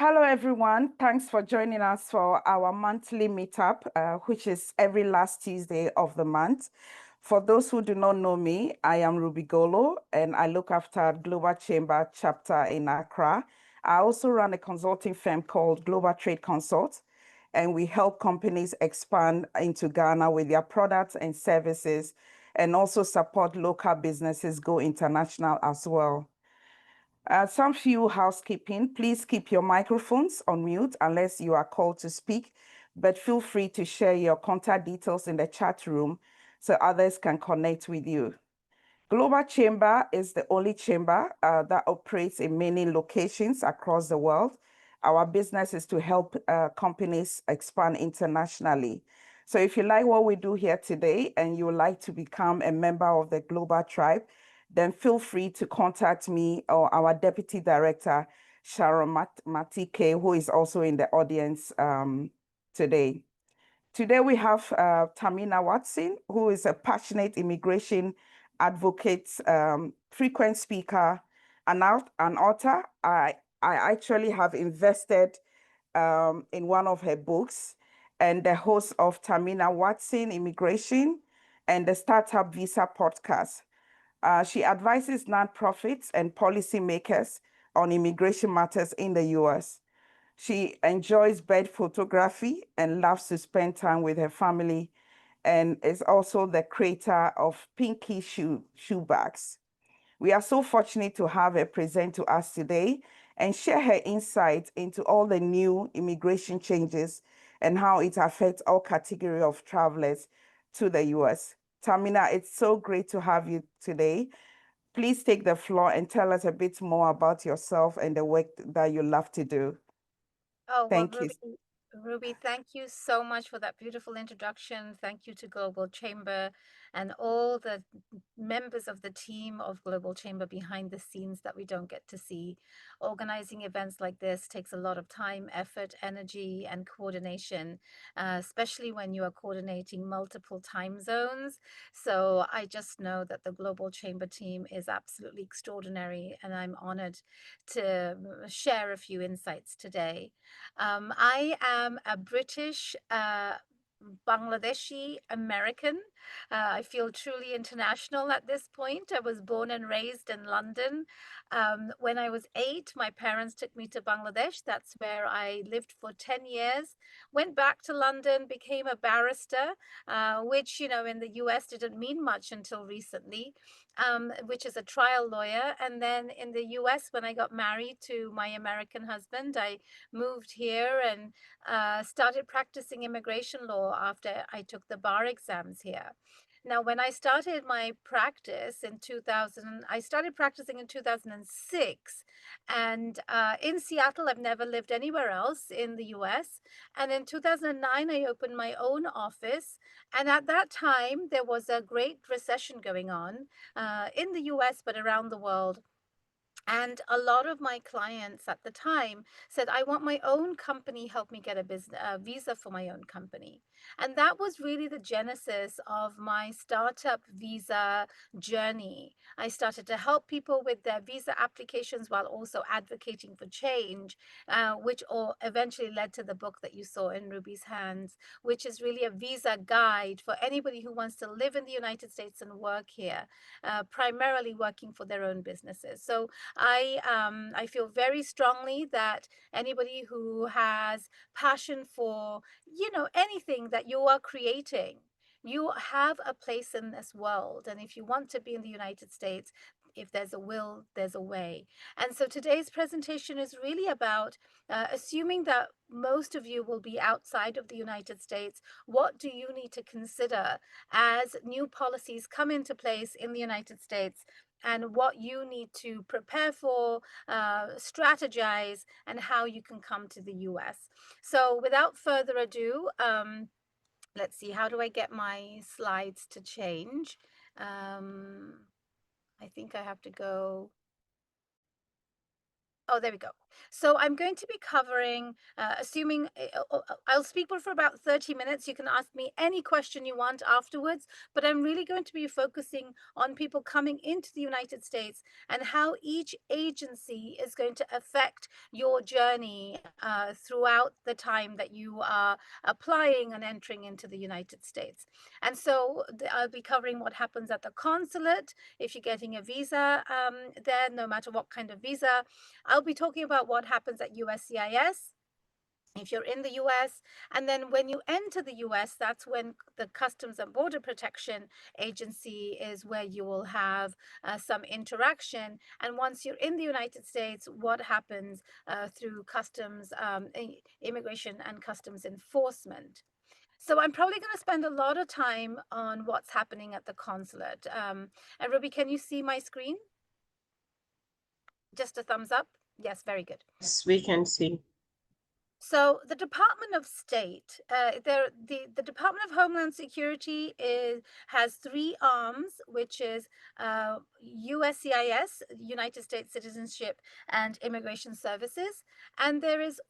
Hello, everyone. Thanks for joining us for our monthly meetup, which is every last Tuesday of the month. For those who do not know me, I am Ruby Golo, and I look after Global Chamber chapter in Accra. I also run a consulting firm called Global Trade Consult, and we help companies expand into Ghana with their products and services, and also support local businesses go international as well. Some few housekeeping. Please keep your microphones on mute unless you are called to speak, but feel free to share your contact details in the chat room so others can connect with you. Global Chamber is the only chamber that operates in many locations across the world. Our business is to help companies expand internationally. So if you like what we do here today and you would like to become a member of the Global Tribe, then feel free to contact me or our Deputy Director, Sharon Matike, who is also in the audience today. Today we have Tahmina Watson, who is a passionate immigration advocate, frequent speaker, an author. I actually have invested in one of her books, and the host of Tahmina Watson Immigration and the Startup Visa podcast. She advises nonprofits and policymakers on immigration matters in the US. She enjoys bird photography and loves to spend time with her family, and is also the creator of Pinky shoe bags. We are so fortunate to have her present to us today and share her insights into all the new immigration changes and how it affects all category of travelers to the US. Tahmina, it's so great to have you today. Please take the floor and tell us a bit more about yourself and the work that you love to do. Oh, well, Thank you. Ruby, thank you so much for that beautiful introduction. Thank you to Global Chamber and all the members of the team of Global Chamber behind the scenes that we don't get to see. Organizing events like this takes a lot of time, effort, energy, and coordination, especially when you are coordinating multiple time zones. So I just know that the Global Chamber team is absolutely extraordinary, and I'm honored to share a few insights today. I am a British Bangladeshi American. I feel truly international at this point. I was born and raised in London. When I was 8, my parents took me to Bangladesh. That's where I lived for 10 years. Went back to London, became a barrister, which, in the US didn't mean much until recently, which is a trial lawyer. And then in the US, when I got married to my American husband, I moved here and started practicing immigration law after I took the bar exams here. Now, when I started my practice in 2000, I started practicing in 2006. And in Seattle, I've never lived anywhere else in the US. And in 2009, I opened my own office. And at that time, there was a great recession going on in the US, but around the world. And a lot of my clients at the time said, I want my own company help me get a business visa for my own company. And that was really the genesis of my startup visa journey. I started to help people with their visa applications while also advocating for change, which all eventually led to the book that you saw in Ruby's hands, which is really a visa guide for anybody who wants to live in the United States and work here, primarily working for their own businesses. So I feel very strongly that anybody who has passion for anything that you are creating, you have a place in this world. And if you want to be in the United States, if there's a will, there's a way. And so today's presentation is really about assuming that most of you will be outside of the United States. What do you need to consider as new policies come into place in the United States, and what you need to prepare for, strategize, and how you can come to the US. So without further ado, let's see, how do I get my slides to change? I think I have to go Oh, there we go. So I'm going to be covering, assuming I'll speak for about 30 minutes. You can ask me any question you want afterwards, but I'm really going to be focusing on people coming into the United States and how each agency is going to affect your journey throughout the time that you are applying and entering into the United States. And so I'll be covering what happens at the consulate if you're getting a visa there, no matter what kind of visa. I'll be talking about what happens at USCIS if you're in the US. And then when you enter the US, that's when the Customs and Border Protection Agency is where you will have some interaction. And once you're in the United States, what happens through customs, immigration and customs enforcement. So I'm probably going to spend a lot of time on what's happening at the consulate. And Ruby, can you see my screen? Just a thumbs up. Yes, very good. Yes, we can see. So the Department of State, the Department of Homeland Security has three arms, which is USCIS, United States Citizenship and Immigration Services, and there is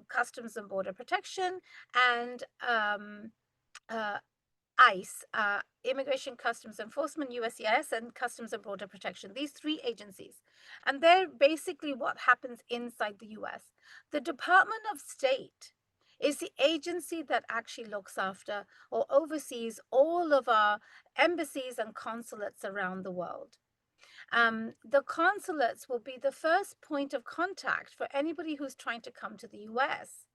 Customs and Border Protection and uh, ICE, Immigration Customs Enforcement, USCIS, and Customs and Border Protection, these three agencies. And they're basically what happens inside the US. The Department of State is the agency that actually looks after or oversees all of our embassies and consulates around the world. The consulates will be the first point of contact for anybody who's trying to come to the US.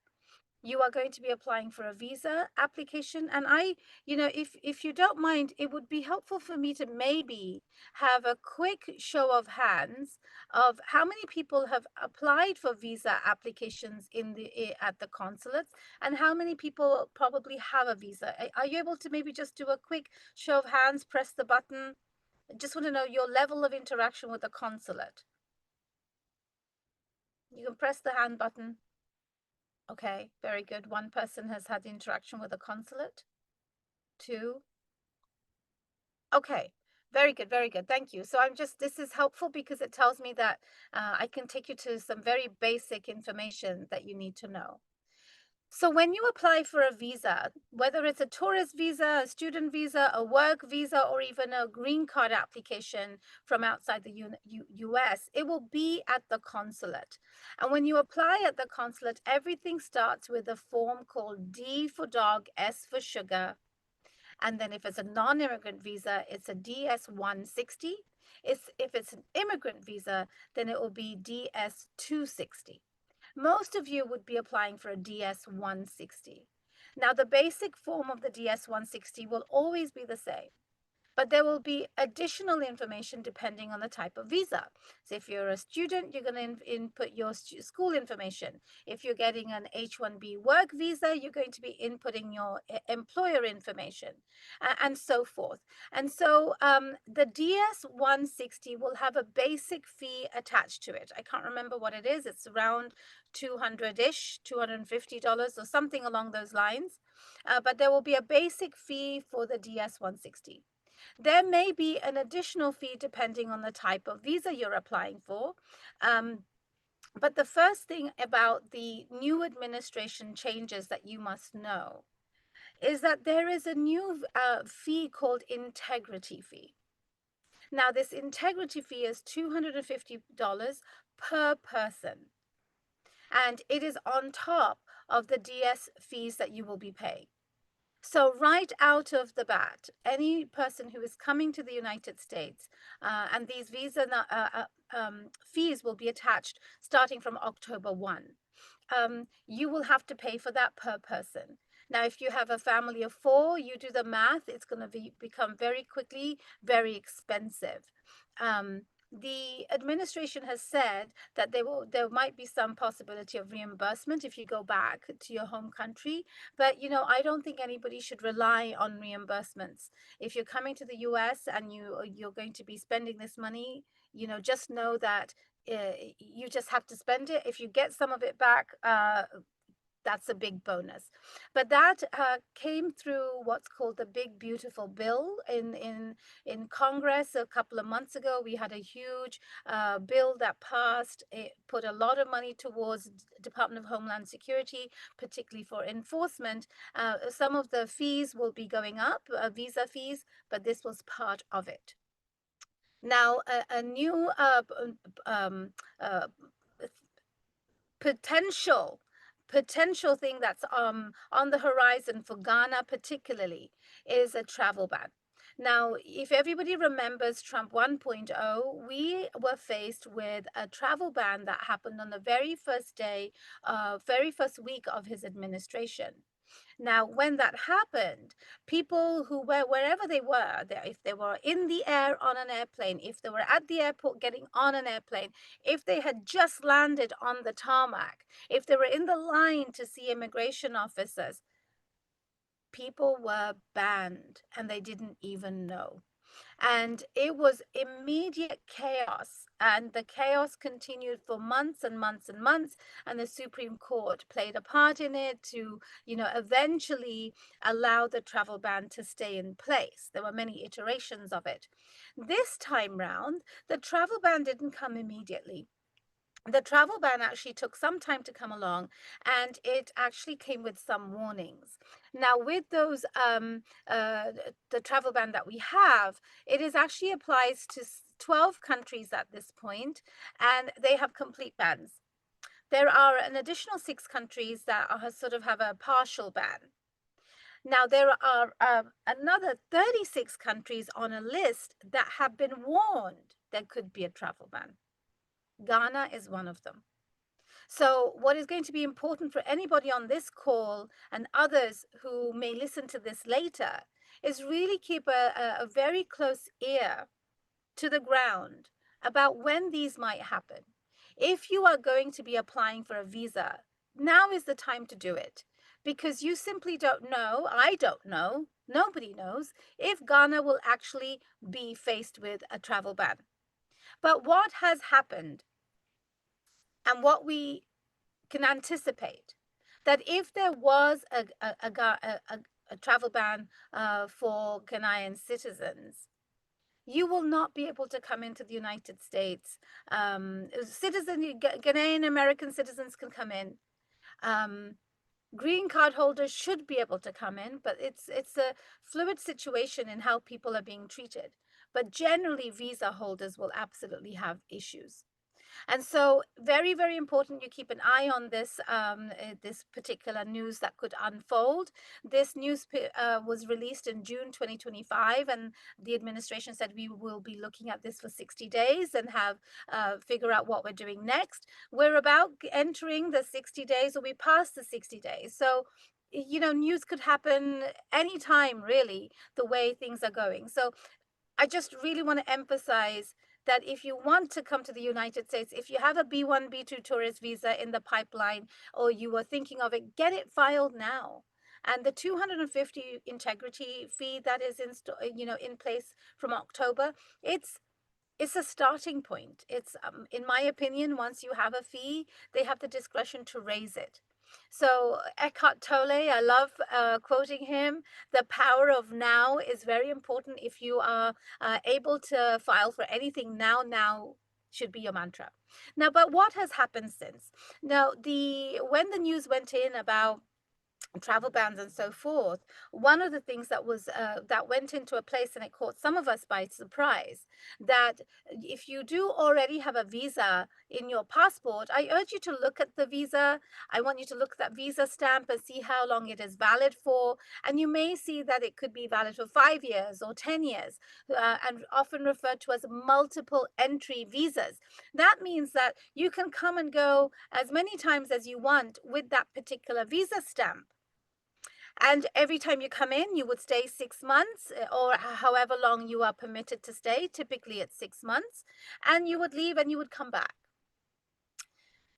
You are going to be applying for a visa application, and if you don't mind, it would be helpful for me to maybe have a quick show of hands of how many people have applied for visa applications at the consulates, and how many people probably have a visa. Are you able to maybe just do a quick show of hands, press the button? I just want to know your level of interaction with the consulate. You can press the hand button. Okay, very good. One person has had interaction with a consulate. Two. Okay, very good, very good. Thank you. So this is helpful because it tells me that I can take you to some very basic information that you need to know. So when you apply for a visa, whether it's a tourist visa, a student visa, a work visa, or even a green card application from outside the US, it will be at the consulate. And when you apply at the consulate, everything starts with a form called D for dog, S for sugar. And then if it's a non-immigrant visa, it's a DS-160. If it's an immigrant visa, then it will be DS-260. Most of you would be applying for a DS-160. Now, the basic form of the DS-160 will always be the same, but there will be additional information depending on the type of visa. So if you're a student, you're going to input your school information. If you're getting an H-1B work visa, you're going to be inputting your employer information, and so forth. And so the DS-160 will have a basic fee attached to it. I can't remember what it is. It's around $200-ish, $250 or something along those lines. But there will be a basic fee for the DS-160. There may be an additional fee depending on the type of visa you're applying for. But the first thing about the new administration changes that you must know is that there is a new fee called integrity fee. Now, this integrity fee is $250 per person, and it is on top of the DS fees that you will be paying. So right out of the bat, any person who is coming to the United States, and these visa fees will be attached starting from October 1. You will have to pay for that per person. Now, if you have a family of 4, you do the math, it's going to become very quickly very expensive. The administration has said that there might be some possibility of reimbursement if you go back to your home country, but I don't think anybody should rely on reimbursements. If you're coming to the US and you're going to be spending this money, just know that you just have to spend it. If you get some of it back, that's a big bonus. But that came through what's called the Big Beautiful Bill in Congress a couple of months ago. We had a huge bill that passed. It put a lot of money towards Department of Homeland Security, particularly for enforcement. Some of the fees will be going up, visa fees, but this was part of it. Now, a new um, uh, potential thing that's on the horizon for Ghana particularly is a travel ban. Now, if everybody remembers Trump 1.0, we were faced with a travel ban that happened on the very first day, very first week of his administration. Now, when that happened, people who were wherever they were, if they were in the air on an airplane, if they were at the airport getting on an airplane, if they had just landed on the tarmac, if they were in the line to see immigration officers, people were banned and they didn't even know. And it was immediate chaos, and the chaos continued for months and months and months, and the Supreme Court played a part in it to, eventually allow the travel ban to stay in place. There were many iterations of it. This time round, the travel ban didn't come immediately. The travel ban actually took some time to come along, and it actually came with some warnings. Now, with those, the travel ban that we have, it is actually applies to 12 countries at this point, and they have complete bans. There are an additional 6 countries that sort of have a partial ban. Now, there are another 36 countries on a list that have been warned there could be a travel ban. Ghana is one of them. So, what is going to be important for anybody on this call and others who may listen to this later is really keep a very close ear to the ground about when these might happen. If you are going to be applying for a visa, now is the time to do it, because you simply don't know. I don't know. Nobody knows if Ghana will actually be faced with a travel ban. But what has happened and what we can anticipate, that if there was a travel ban for Ghanaian citizens, you will not be able to come into the United States. Ghanaian American citizens can come in. Green card holders should be able to come in, but it's a fluid situation in how people are being treated. But generally, visa holders will absolutely have issues. And so, very, very important you keep an eye on this particular news that could unfold. This news was released in June 2025, and the administration said we will be looking at this for 60 days and have figure out what we're doing next. We're about entering the 60 days, or we passed the 60 days. So, news could happen anytime, really, the way things are going. So, I just really want to emphasize that if you want to come to the United States, if you have a B1, B2 tourist visa in the pipeline, or you were thinking of it, get it filed now. And the 250 integrity fee that is in place from October, it's a starting point. It's in my opinion, once you have a fee, they have the discretion to raise it. So Eckhart Tolle, I love quoting him. The power of now is very important. If you are able to file for anything now, should be your mantra. Now, but what has happened since? Now, when the news went in about travel bans and so forth, one of the things that went into a place, and it caught some of us by surprise, that if you do already have a visa in your passport, I urge you to look at the visa. I want you to look at that visa stamp and see how long it is valid for, and you may see that it could be valid for 5 years or 10 years, and often referred to as multiple entry visas. That means that you can come and go as many times as you want with that particular visa stamp. And every time you come in, you would stay 6 months, or however long you are permitted to stay. Typically, it's 6 months. And you would leave and you would come back.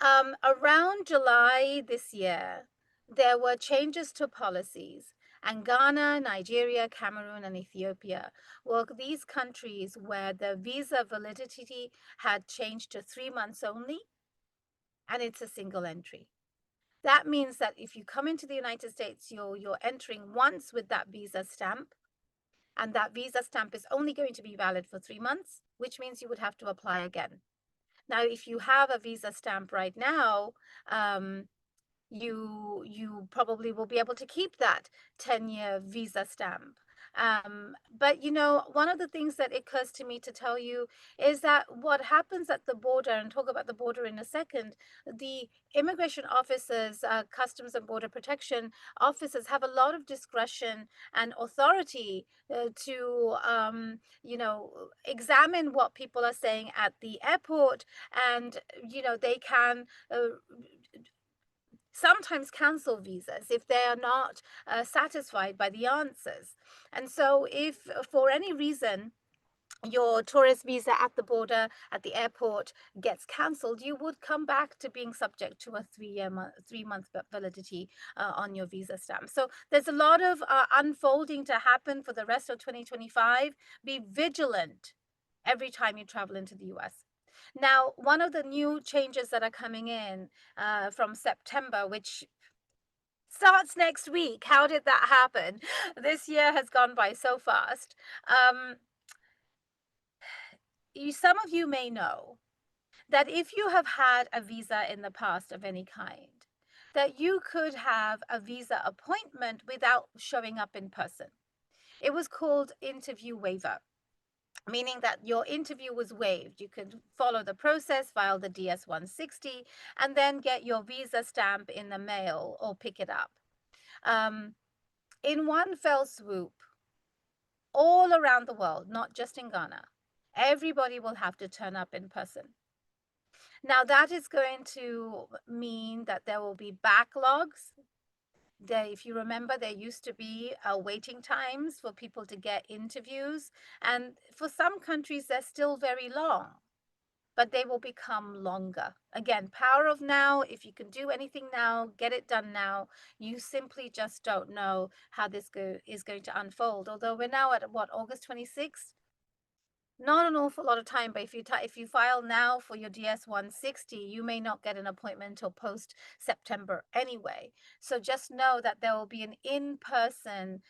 Around July this year, there were changes to policies. And Ghana, Nigeria, Cameroon, and Ethiopia were these countries where the visa validity had changed to 3 months only. And it's a single entry. That means that if you come into the United States, you're entering once with that visa stamp, and that visa stamp is only going to be valid for 3 months, which means you would have to apply again. Now, if you have a visa stamp right now, um, you probably will be able to keep that 10-year visa stamp. But one of the things that occurs to me to tell you is that what happens at the border, and talk about the border in a second, the immigration officers, customs and border protection officers have a lot of discretion and authority to examine what people are saying at the airport, and they can sometimes cancel visas if they are not satisfied by the answers. And so, if for any reason your tourist visa at the border, at the airport, gets cancelled, you would come back to being subject to a 3-month validity on your visa stamp. So there's a lot of unfolding to happen for the rest of 2025. Be vigilant every time you travel into the US. Now, one of the new changes that are coming in from September, which starts next week. How did that happen? This year has gone by so fast. Um, some of you may know that if you have had a visa in the past of any kind, that you could have a visa appointment without showing up in person. It was called interview waiver, meaning that your interview was waived. You could follow the process, file the DS-160, and then get your visa stamp in the mail or pick it up. In one fell swoop, all around the world, not just in Ghana, everybody will have to turn up in person. Now, that is going to mean that there will be backlogs. If you remember, there used to be waiting times for people to get interviews. And for some countries, they're still very long, but they will become longer. Again, power of now. If you can do anything now, get it done now. You simply just don't know how this is going to unfold. Although we're now at what, August 26th? Not an awful lot of time, but if you file now for your DS-160, you may not get an appointment until post September anyway. So just know that there will be an in-person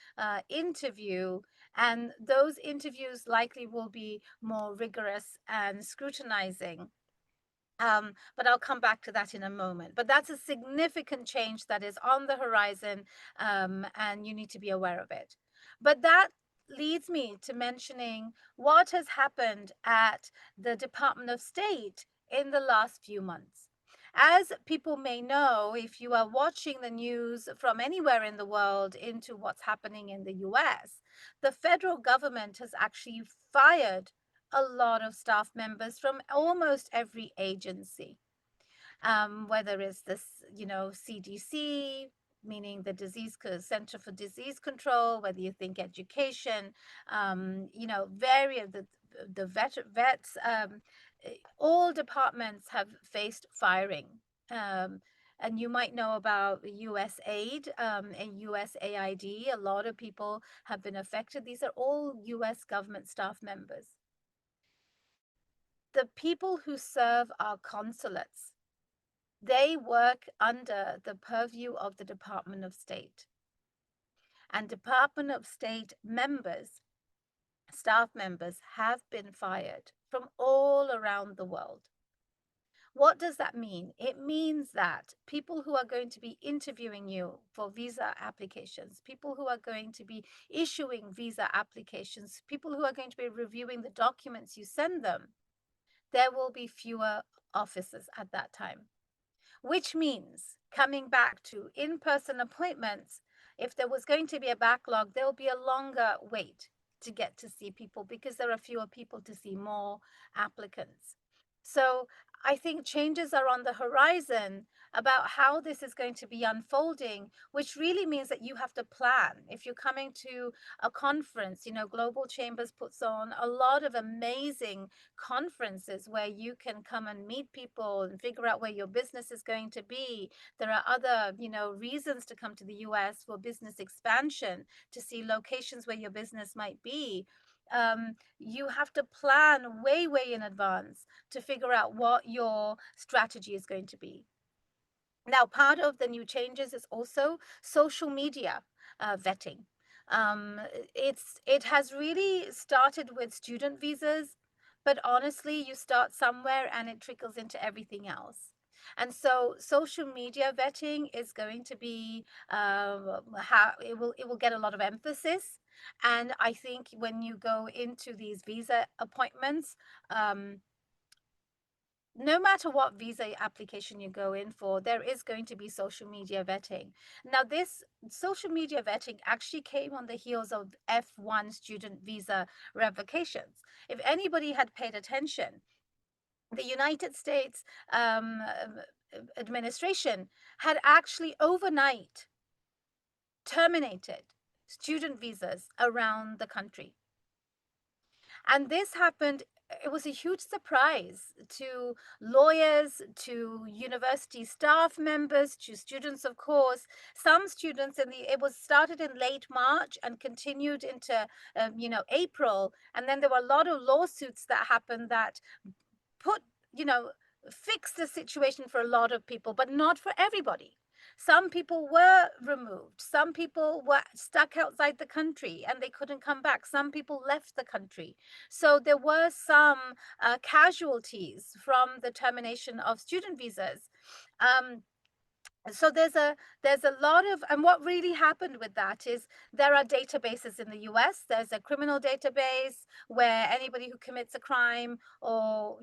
interview, and those interviews likely will be more rigorous and scrutinizing. But I'll come back to that in a moment. But that's a significant change that is on the horizon, and you need to be aware of it. But that leads me to mentioning what has happened at the Department of State in the last few months. As people may know, if you are watching the news from anywhere in the world into what's happening in the US, the federal government has actually fired a lot of staff members from almost every agency, whether it's this, CDC, meaning the Center for Disease Control, whether you think education, various the vets, all departments have faced firing. And you might know about USAID and USAID. A lot of people have been affected. These are all US government staff members. The people who serve our consulates, they work under the purview of the Department of State. And Department of State members, staff members, have been fired from all around the world. What does that mean? It means that people who are going to be interviewing you for visa applications, people who are going to be issuing visa applications, people who are going to be reviewing the documents you send them, there will be fewer officers at that time, which means, coming back to in-person appointments, if there was going to be a backlog, there'll be a longer wait to get to see people because there are fewer people to see more applicants. So I think changes are on the horizon about how this is going to be unfolding, which really means that you have to plan. If you're coming to a conference, Global Chambers puts on a lot of amazing conferences where you can come and meet people and figure out where your business is going to be. There are other, reasons to come to the US for business expansion, to see locations where your business might be. You have to plan way, way in advance to figure out what your strategy is going to be. Now, part of the new changes is also social media vetting. It has really started with student visas, but honestly, you start somewhere and it trickles into everything else. And so, social media vetting is going to be how it will get a lot of emphasis. And I think when you go into these visa appointments, um, no matter what visa application you go in for, there is going to be social media vetting. Now, this social media vetting actually came on the heels of F1 student visa revocations. If anybody had paid attention, the United States administration had actually overnight terminated student visas around the country. And this happened, it was a huge surprise to lawyers, to university staff members, to students, of course. Some students it was started in late March and continued into, April. And then there were a lot of lawsuits that happened that put, you know, fix the situation for a lot of people, but not for everybody. Some people were removed. Some people were stuck outside the country and they couldn't come back. Some people left the country. So there were some casualties from the termination of student visas. Um, so there's a lot of, and what really happened with that is there are databases in the US. There's a criminal database where anybody who commits a crime, or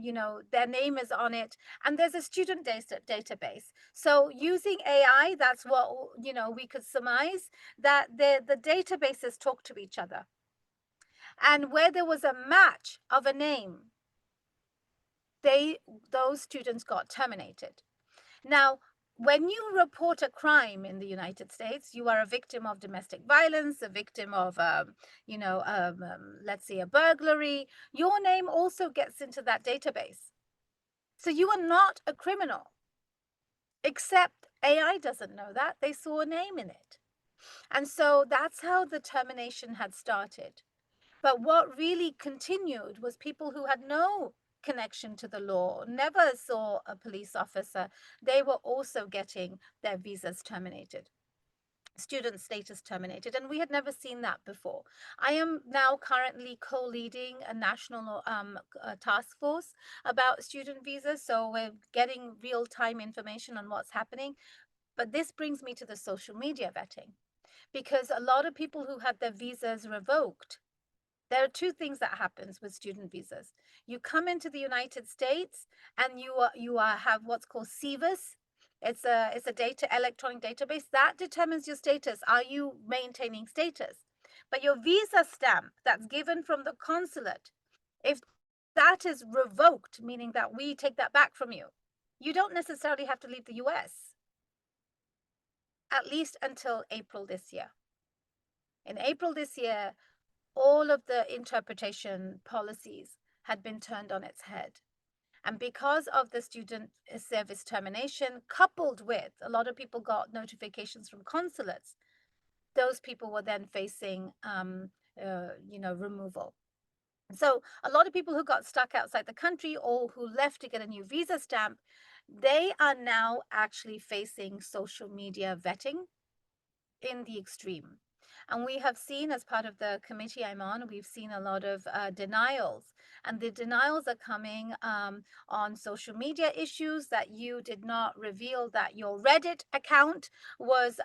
their name is on it, and there's a student database. So using AI, that's what we could surmise, that the databases talk to each other, and where there was a match of a name, those students got terminated. Now, when you report a crime in the United States, you are a victim of domestic violence, a victim of, let's say, a burglary. Your name also gets into that database. So you are not a criminal, except AI doesn't know that. They saw a name in it. And so that's how the termination had started. But what really continued was people who had no connection to the law, never saw a police officer, they were also getting their visas terminated, student status terminated, and we had never seen that before. I am now currently co-leading a national task force about student visas, so we're getting real-time information on what's happening. But this brings me to the social media vetting, because a lot of people who had their visas revoked, there are two things that happens with student visas. You come into the United States and have what's called SEVIS. It's a data electronic database that determines your status. Are you maintaining status? But your visa stamp that's given from the consulate, if that is revoked, meaning that we take that back from you, you don't necessarily have to leave the US, at least until April this year. In April this year, all of the interpretation policies had been turned on its head. And because of the student service termination, coupled with a lot of people got notifications from consulates, those people were then facing, removal. So a lot of people who got stuck outside the country or who left to get a new visa stamp, they are now actually facing social media vetting in the extreme. And we have seen, as part of the committee I'm on, we've seen a lot of denials. And the denials are coming on social media issues, that you did not reveal that your Reddit account was,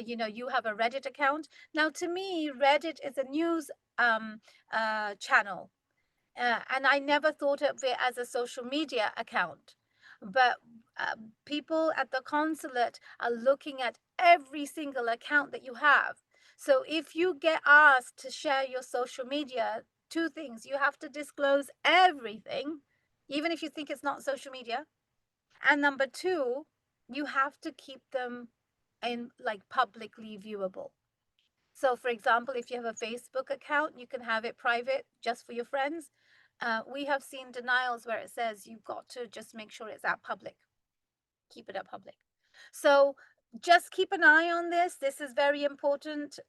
you have a Reddit account. Now, to me, Reddit is a news channel. And I never thought of it as a social media account. But people at the consulate are looking at every single account that you have. So if you get asked to share your social media, two things: you have to disclose everything, even if you think it's not social media. And number two, you have to keep them in like publicly viewable. So, for example, if you have a Facebook account, you can have it private just for your friends. We have seen denials where it says you've got to just make sure it's at public, keep it at public. So just keep an eye on this. This is very important.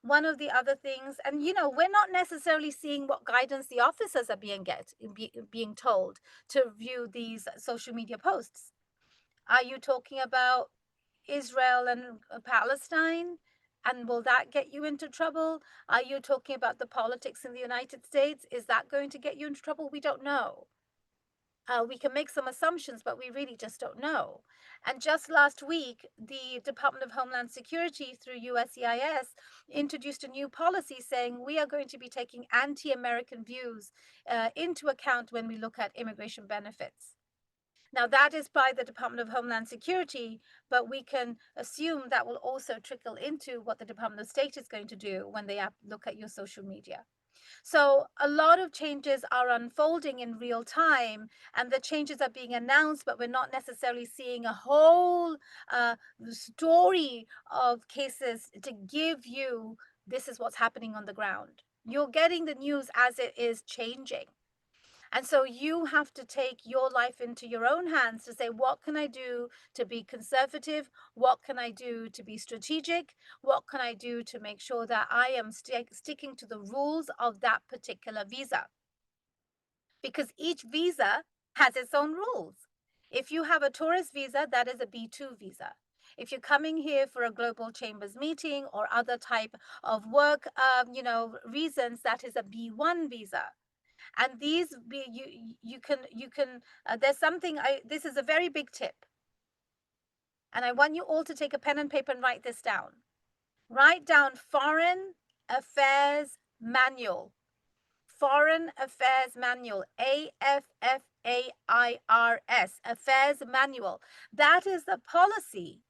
One of the other things, and we're not necessarily seeing what guidance the officers are being told to view these social media posts. Are you talking about Israel and Palestine? And will that get you into trouble? Are you talking about the politics in the United States? Is that going to get you into trouble? We don't know. We can make some assumptions, but we really just don't know. And just last week, the Department of Homeland Security, through USCIS, introduced a new policy saying we are going to be taking anti American views into account when we look at immigration benefits. Now, that is by the Department of Homeland Security, but we can assume that will also trickle into what the Department of State is going to do when they look at your social media. So a lot of changes are unfolding in real time, and the changes are being announced, but we're not necessarily seeing a whole story of cases to give you this is what's happening on the ground. You're getting the news as it is changing. And so you have to take your life into your own hands to say, what can I do to be conservative? What can I do to be strategic? What can I do to make sure that I am sticking to the rules of that particular visa? Because each visa has its own rules. If you have a tourist visa, that is a B2 visa. If you're coming here for a global chambers meeting or other type of work, reasons, that is a B1 visa. And these you can there's something this is a very big tip, and I want you all to take a pen and paper and write this down. Write down Foreign Affairs Manual. Foreign Affairs Manual, AFFAIRS, Affairs Manual. That is the policy.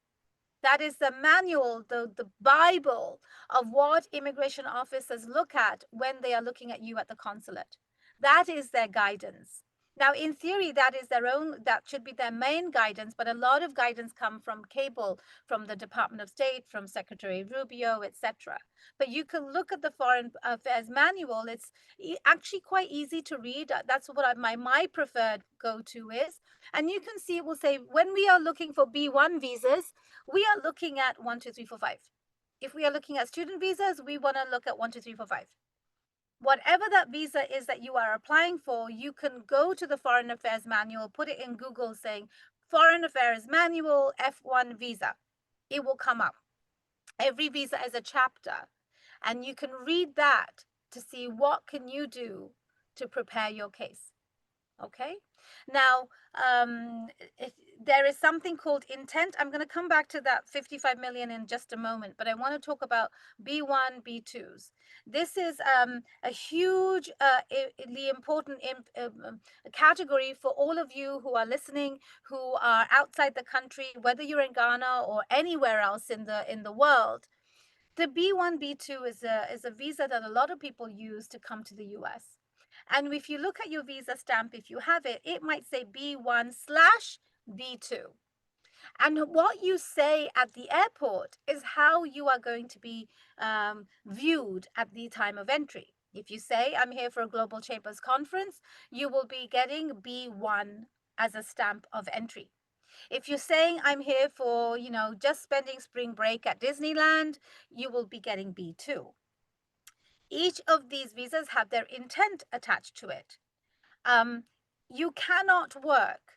That is the manual, the Bible of what immigration officers look at when they are looking at you at the consulate. That is their guidance. Now, in theory, that should be their main guidance, but a lot of guidance come from cable, from the Department of State, from Secretary Rubio, etc. But you can look at the Foreign Affairs Manual. It's actually quite easy to read. That's what my preferred go-to is. And you can see it will say, when we are looking for B1 visas, we are looking at 1, 2, 3, 4, 5. If we are looking at student visas, we want to look at 1, 2, 3, 4, 5. Whatever that visa is that you are applying for, you can go to the Foreign Affairs Manual, put it in Google saying Foreign Affairs Manual F1 visa. It will come up. Every visa is a chapter, and you can read that to see what can you do to prepare your case. Okay. Now, there is something called intent. I'm going to come back to that 55 million in just a moment, but I want to talk about B1, B2s. This is a hugely important category for all of you who are listening, who are outside the country, whether you're in Ghana or anywhere else in the world. The B1, B2 is a visa that a lot of people use to come to the US. And if you look at your visa stamp, if you have it, it might say B1/B2. And what you say at the airport is how you are going to be viewed at the time of entry. If you say, I'm here for a Global Chambers conference, you will be getting B1 as a stamp of entry. If you're saying I'm here for, just spending spring break at Disneyland, you will be getting B2. Each of these visas have their intent attached to it. You cannot work.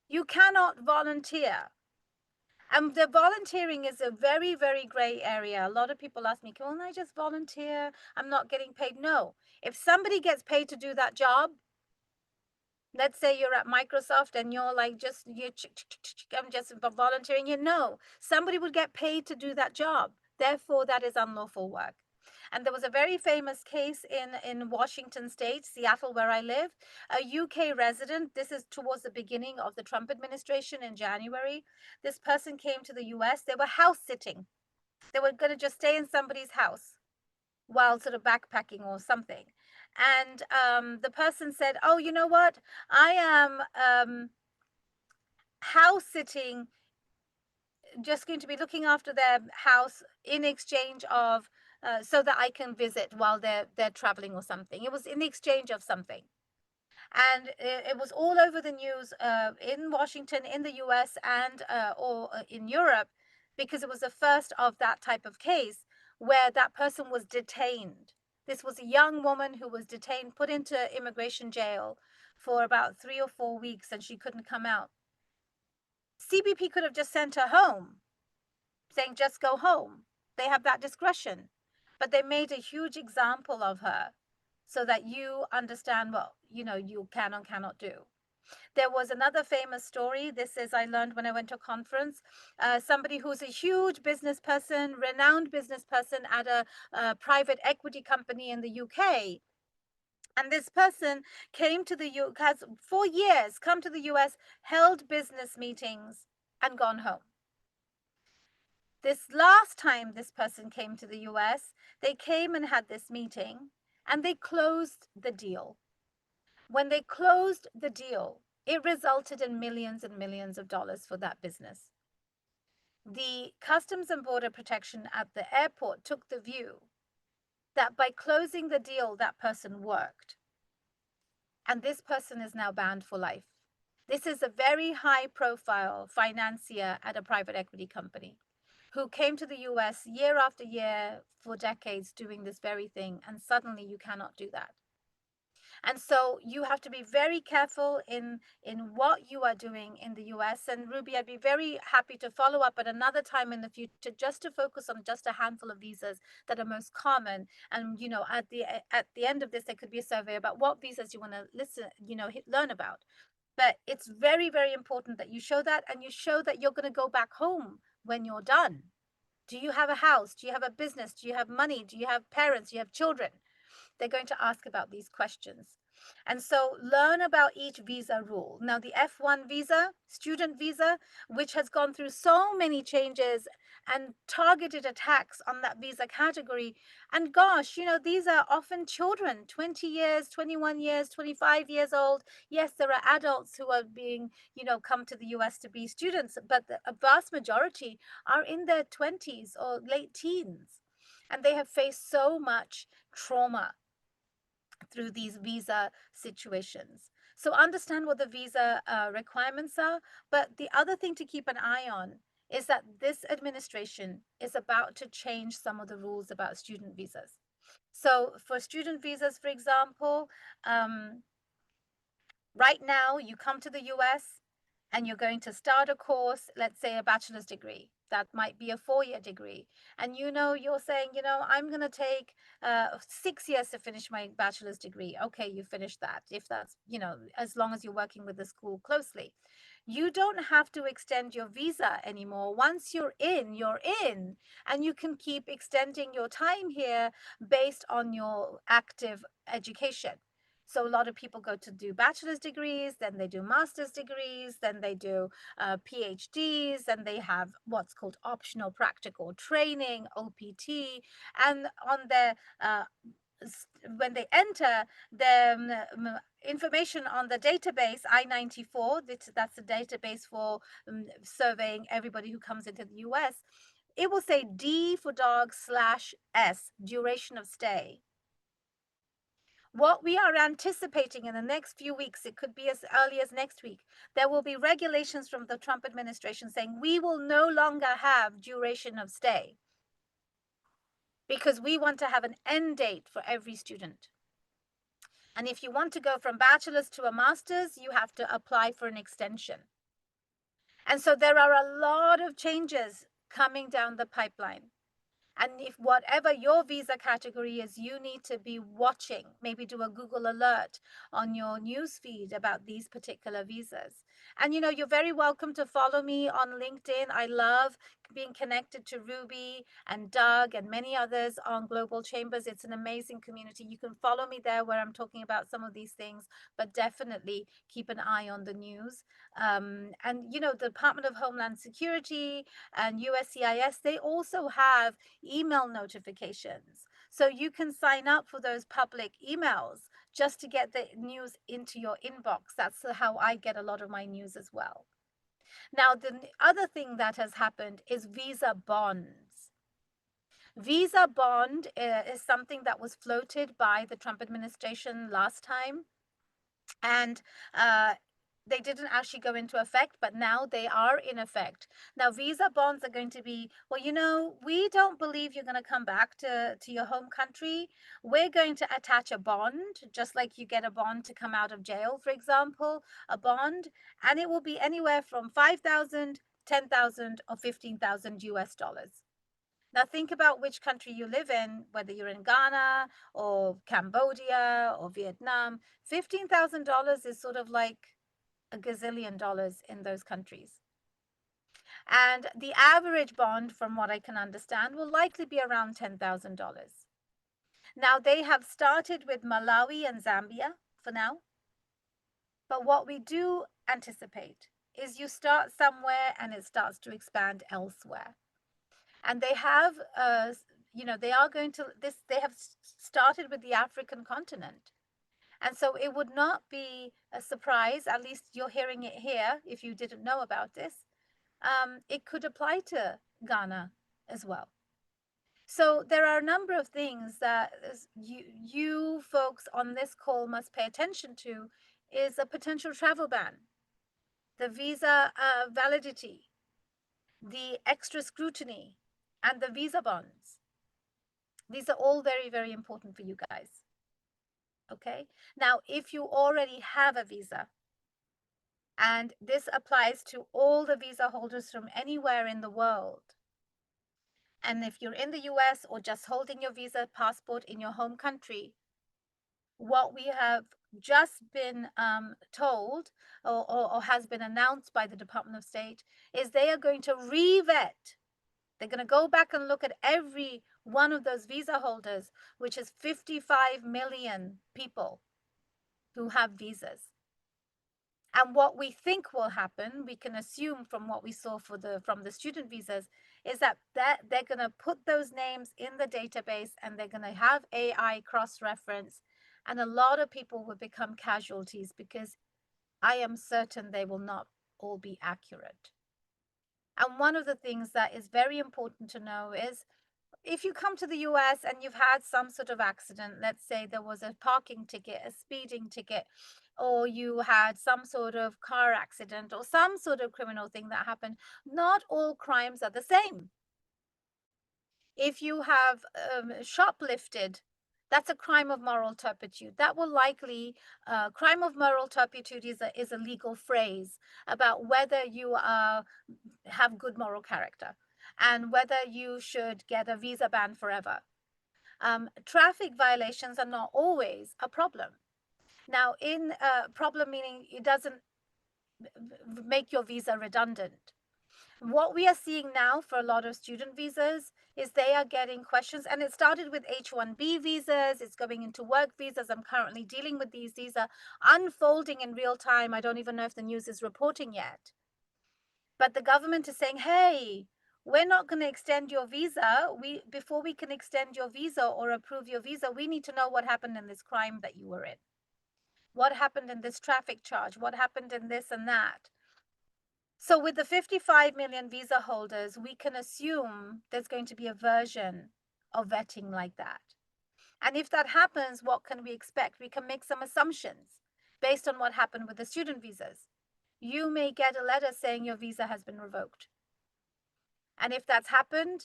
You cannot volunteer. And the volunteering is a very, very gray area. A lot of people ask me, can't I just volunteer? I'm not getting paid. No. If somebody gets paid to do that job, let's say you're at Microsoft and you're like, I'm just volunteering. Somebody would get paid to do that job. Therefore, that is unlawful work. And there was a very famous case in Washington State, Seattle, where I live, a UK resident. This is towards the beginning of the Trump administration in January. This person came to the US. They were house sitting. They were going to just stay in somebody's house while sort of backpacking or something. And the person said, oh, you know what? I am house sitting, just going to be looking after their house in exchange of so that I can visit while they're traveling or something. It was in exchange of something. And it was all over the news in Washington, in the US, and or in Europe, because it was the first of that type of case where that person was detained. This was a young woman who was detained, put into immigration jail for about 3 or 4 weeks, and she couldn't come out. CBP could have just sent her home, saying just go home. They have that discretion. But they made a huge example of her so that you understand what, you can and cannot do. There was another famous story. This is, I learned when I went to a conference. Somebody who's a huge business person, renowned business person at a private equity company in the UK. And this person came to the U has for years come to the US, held business meetings, and gone home. This last time this person came to the US, they came and had this meeting, and they closed the deal. When they closed the deal, it resulted in millions and millions of dollars for that business. The Customs and Border Protection at the airport took the view that by closing the deal, that person worked. And this person is now banned for life. This is a very high profile financier at a private equity company who came to the US year after year for decades doing this very thing. And suddenly you cannot do that. And so you have to be very careful in what you are doing in the US. And Ruby, I'd be very happy to follow up at another time in the future, just to focus on just a handful of visas that are most common. And at the end of this, there could be a survey about what visas you want to learn about. But it's very, very important that you show that, and you show that you're going to go back home when you're done. Do you have a house? Do you have a business? Do you have money? Do you have parents? Do you have children? They're going to ask about these questions. And so learn about each visa rule. Now, the F1 visa, student visa, which has gone through so many changes and targeted attacks on that visa category. And gosh, these are often children, 20 years, 21 years, 25 years old. Yes, there are adults who are being, come to the US to be students, but a vast majority are in their 20s or late teens. And they have faced so much trauma through these visa situations. So understand what the visa requirements are. But the other thing to keep an eye on is that this administration is about to change some of the rules about student visas. So for student visas, for example, right now you come to the US and you're going to start a course, let's say a bachelor's degree. That might be a 4-year degree. And you're saying, I'm going to take 6 years to finish my bachelor's degree. Okay, you finish that. If that's, as long as you're working with the school closely. You don't have to extend your visa anymore. Once you're in, you're in. And you can keep extending your time here based on your active education. So a lot of people go to do bachelor's degrees, then they do master's degrees, then they do PhDs, and they have what's called optional practical training, OPT, and on their when they enter the information on the database I-94, that's a database for surveying everybody who comes into the US, it will say D for dog /S, duration of stay. What we are anticipating in the next few weeks, it could be as early as next week, there will be regulations from the Trump administration saying we will no longer have duration of stay because we want to have an end date for every student. And if you want to go from bachelor's to a master's, you have to apply for an extension. And so there are a lot of changes coming down the pipeline. And if whatever your visa category is, you need to be watching, maybe do a Google alert on your newsfeed about these particular visas. And you're very welcome to follow me on LinkedIn. I love being connected to Ruby and Doug and many others on Global Chambers. It's an amazing community. You can follow me there where I'm talking about some of these things, but definitely keep an eye on the news. And the Department of Homeland Security and USCIS, they also have email notifications. So you can sign up for those public emails just to get the news into your inbox. That's how I get a lot of my news as well. Now, the other thing that has happened is visa bonds. Visa bond is something that was floated by the Trump administration last time. And they didn't actually go into effect, but now they are in effect. Now, visa bonds are going to be, well, we don't believe you're going to come back to your home country. We're going to attach a bond, just like you get a bond to come out of jail, for example, a bond, and it will be anywhere from 5,000, 10,000, or 15,000 US dollars. Now, think about which country you live in, whether you're in Ghana or Cambodia or Vietnam. $15,000 is sort of like a gazillion dollars in those countries. And the average bond, from what I can understand, will likely be around $10,000. Now, they have started with Malawi and Zambia for now. But what we do anticipate is you start somewhere and it starts to expand elsewhere. And they have, they are going to this. They have started with the African continent. And so it would not be a surprise, at least you're hearing it here if you didn't know about this. It could apply to Ghana as well. So there are a number of things that you folks on this call must pay attention to is a potential travel ban, the visa validity, the extra scrutiny, and the visa bonds. These are all very, very important for you guys. Okay? Now, if you already have a visa, and this applies to all the visa holders from anywhere in the world, and if you're in the US or just holding your visa passport in your home country, what we have just been told or has been announced by the Department of State is they are going to re-vet. They're going to go back and look at every one of those visa holders, which is 55 million people who have visas. And what we think will happen, we can assume from what we saw from the student visas, is that they're going to put those names in the database and they're going to have AI cross-reference. And a lot of people will become casualties because I am certain they will not all be accurate. And one of the things that is very important to know is if you come to the US and you've had some sort of accident, let's say there was a parking ticket, a speeding ticket, or you had some sort of car accident or some sort of criminal thing that happened, not all crimes are the same. If you have shoplifted, that's a crime of moral turpitude. That will likely, crime of moral turpitude is a legal phrase about whether you have good moral character and whether you should get a visa ban forever. Traffic violations are not always a problem. Now, in problem meaning it doesn't make your visa redundant. What we are seeing now for a lot of student visas is they are getting questions, and it started with H-1B visas, it's going into work visas. I'm currently dealing with these. These are unfolding in real time. I don't even know if the news is reporting yet. But the government is saying, hey, we're not going to extend your visa. Before we can extend your visa or approve your visa, we need to know what happened in this crime that you were in. What happened in this traffic charge? What happened in this and that? So with the 55 million visa holders, we can assume there's going to be a version of vetting like that. And if that happens, what can we expect? We can make some assumptions based on what happened with the student visas. You may get a letter saying your visa has been revoked. And if that's happened,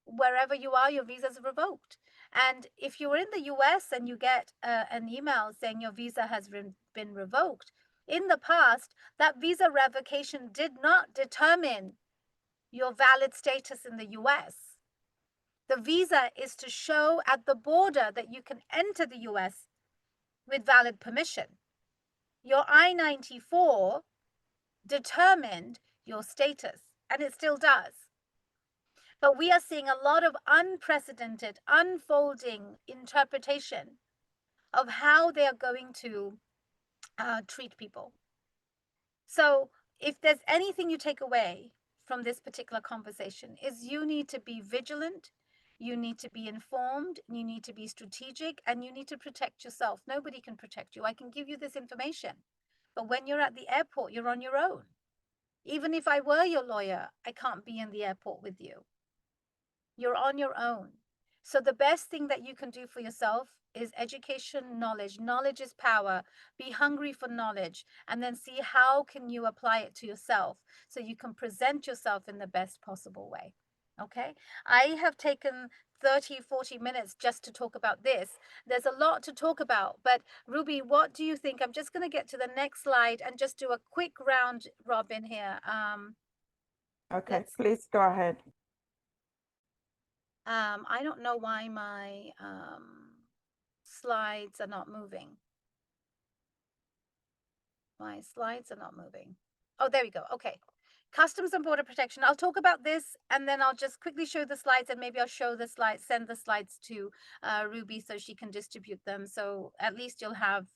wherever you are, your visa is revoked. And if you're in the US and you get an email saying your visa has been revoked, in the past, that visa revocation did not determine your valid status in the US. The visa is to show at the border that you can enter the US with valid permission. Your I-94 determined your status, and it still does. But we are seeing a lot of unprecedented, unfolding interpretation of how they are going to treat people. So if there's anything you take away from this particular conversation is you need to be vigilant, you need to be informed, you need to be strategic, and you need to protect yourself. Nobody can protect you. I can give you this information, but when you're at the airport, you're on your own. Even if I were your lawyer, I can't be in the airport with you. You're on your own. So the best thing that you can do for yourself is education, knowledge. Knowledge is power. Be hungry for knowledge, and then see how can you apply it to yourself so you can present yourself in the best possible way. Okay, I have taken 30, 40 minutes just to talk about this. There's a lot to talk about, but Ruby, what do you think? I'm just going to get to the next slide and just do a quick round robin here. Okay, Let's please go ahead. I don't know why my slides are not moving. My slides are not moving. Oh, there we go. Okay. Customs and Border Protection. I'll talk about this and then I'll just quickly show the slides, and maybe I'll show the slides, send the slides to Ruby so she can distribute them. So at least you'll have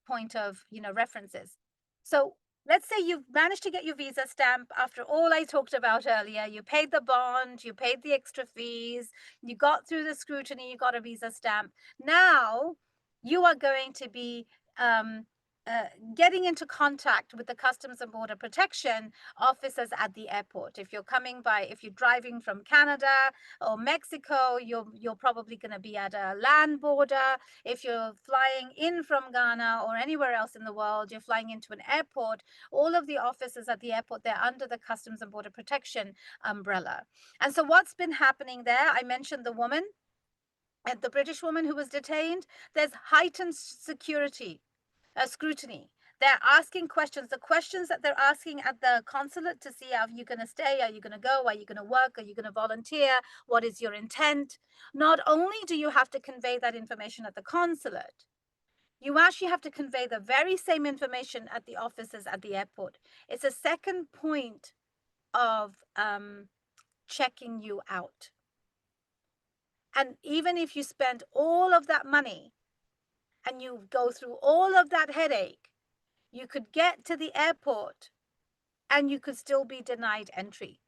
point of, references. So let's say you've managed to get your visa stamp after all I talked about earlier. You paid the bond, you paid the extra fees, you got through the scrutiny, you got a visa stamp. Now you are going to be um, getting into contact with the Customs and Border Protection officers at the airport. If you're driving from Canada or Mexico, you're probably going to be at a land border. If you're flying in from Ghana or anywhere else in the world, you're flying into an airport. All of the officers at the airport, they're under the Customs and Border Protection umbrella. And so what's been happening there? I mentioned the woman, the British woman who was detained. There's heightened security scrutiny. They're asking questions. The questions that they're asking at the consulate to see, are you going to stay? Are you going to go? Are you going to work? Are you going to volunteer? What is your intent? Not only do you have to convey that information at the consulate, you actually have to convey the very same information at the offices at the airport. It's a second point of checking you out. And even if you spend all of that money and you go through all of that headache, you could get to the airport and you could still be denied entry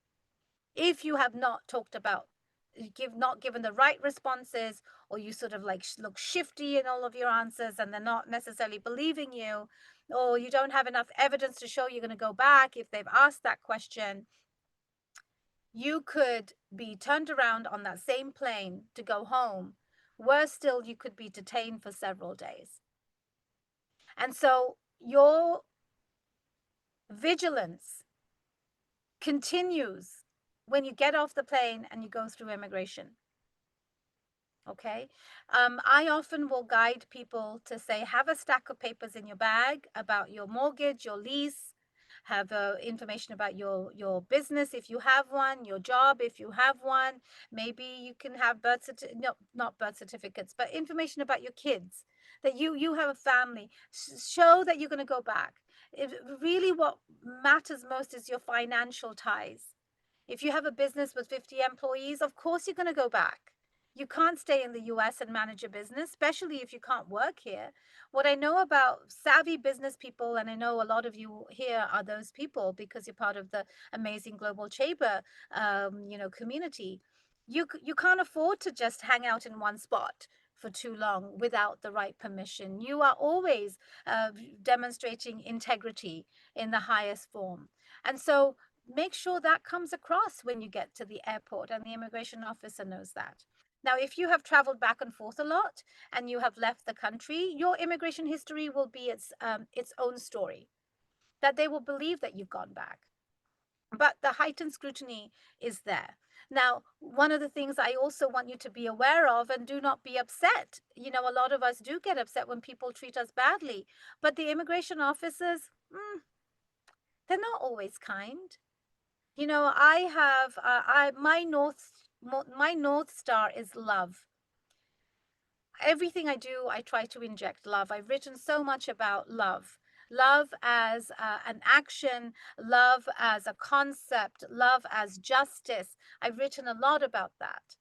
if you have not talked about not given the right responses, or you sort of like look shifty in all of your answers and they're not necessarily believing you, or you don't have enough evidence to show you're going to go back if they've asked that question. You could be turned around on that same plane to go home. Worse still, you could be detained for several days. And so your vigilance continues when you get off the plane and you go through immigration. Okay. I often will guide people to say, have a stack of papers in your bag about your mortgage, your lease, have information about your business if you have one, your job if you have one. Maybe you can have not birth certificates, but information about your kids, that you have a family. Show that you're going to go back. Really what matters most is your financial ties. If you have a business with 50 employees, of course you're going to go back. You can't stay in the US and manage a business, especially if you can't work here. What I know about savvy business people, and I know a lot of you here are those people because you're part of the amazing global chamber, community. You can't afford to just hang out in one spot for too long without the right permission. You are always demonstrating integrity in the highest form. And so make sure that comes across when you get to the airport, and the immigration officer knows that. Now, if you have traveled back and forth a lot and you have left the country, your immigration history will be its own story, that they will believe that you've gone back. But the heightened scrutiny is there. Now, one of the things I also want you to be aware of, and do not be upset. A lot of us do get upset when people treat us badly, but the immigration officers, they're not always kind. I have my north star is love. Everything I do, I try to inject love. I've written so much about love. Love as an action, love as a concept, love as justice. I've written a lot about that.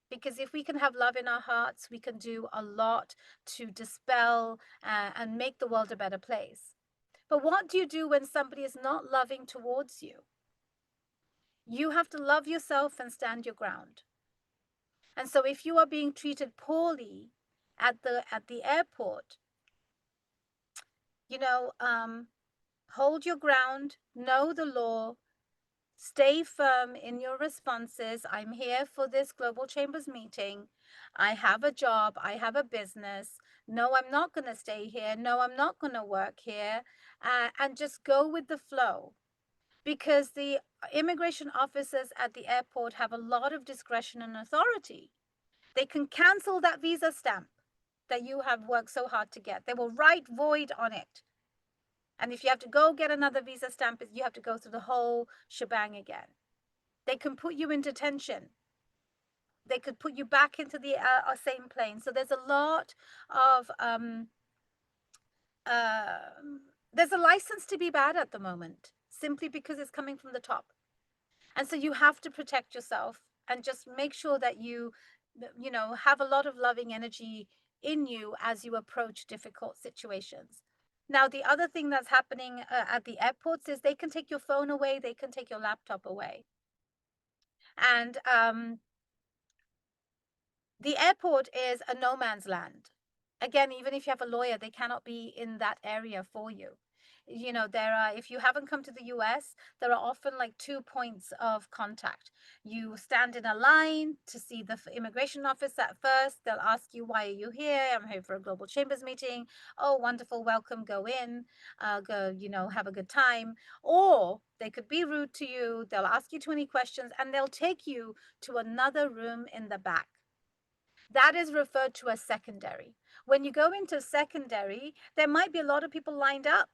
Because if we can have love in our hearts, we can do a lot to dispel and make the world a better place. But what do you do when somebody is not loving towards you? You have to love yourself and stand your ground. And so if you are being treated poorly at the airport, hold your ground, know the law, Stay firm in your responses. I'm here for this Global Chambers meeting. I have a job. I have a business. No, I'm not going to stay here. No, I'm not going to work here. And just go with the flow, because the immigration officers at the airport have a lot of discretion and authority. They can cancel that visa stamp that you have worked so hard to get. They will write void on it. And if you have to go get another visa stamp, you have to go through the whole shebang again. They can put you in detention. They could put you back into the same plane. So there's a lot of there's a license to be bad at the moment, simply because it's coming from the top. And so you have to protect yourself and just make sure that you have a lot of loving energy in you as you approach difficult situations. Now, the other thing that's happening at the airports is they can take your phone away, they can take your laptop away. And the airport is a no man's land. Again, even if you have a lawyer, they cannot be in that area for you. There are, if you haven't come to the US, there are often like 2 points of contact. You stand in a line to see the immigration office at first. They'll ask you, why are you here? I'm here for a Global Chambers meeting. Oh, wonderful, welcome, go in, go, have a good time. Or they could be rude to you. They'll ask you 20 questions and they'll take you to another room in the back. That is referred to as secondary. When you go into secondary, there might be a lot of people lined up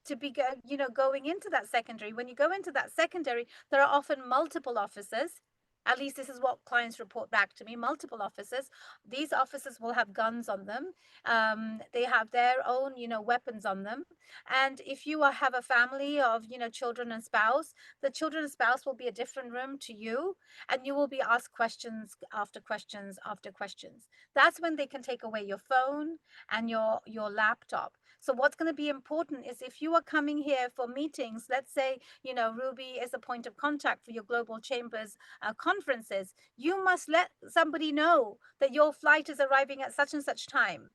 to be going into that secondary. When you go into that secondary, there are often multiple officers. At least this is what clients report back to me, multiple officers. These officers will have guns on them. They have their own weapons on them. And if you have a family of children and spouse, the children and spouse will be a different room to you, and you will be asked questions after questions after questions. That's when they can take away your phone and your laptop. So what's going to be important is, if you are coming here for meetings, let's say, Ruby is a point of contact for your Global Chambers conferences, you must let somebody know that your flight is arriving at such and such time.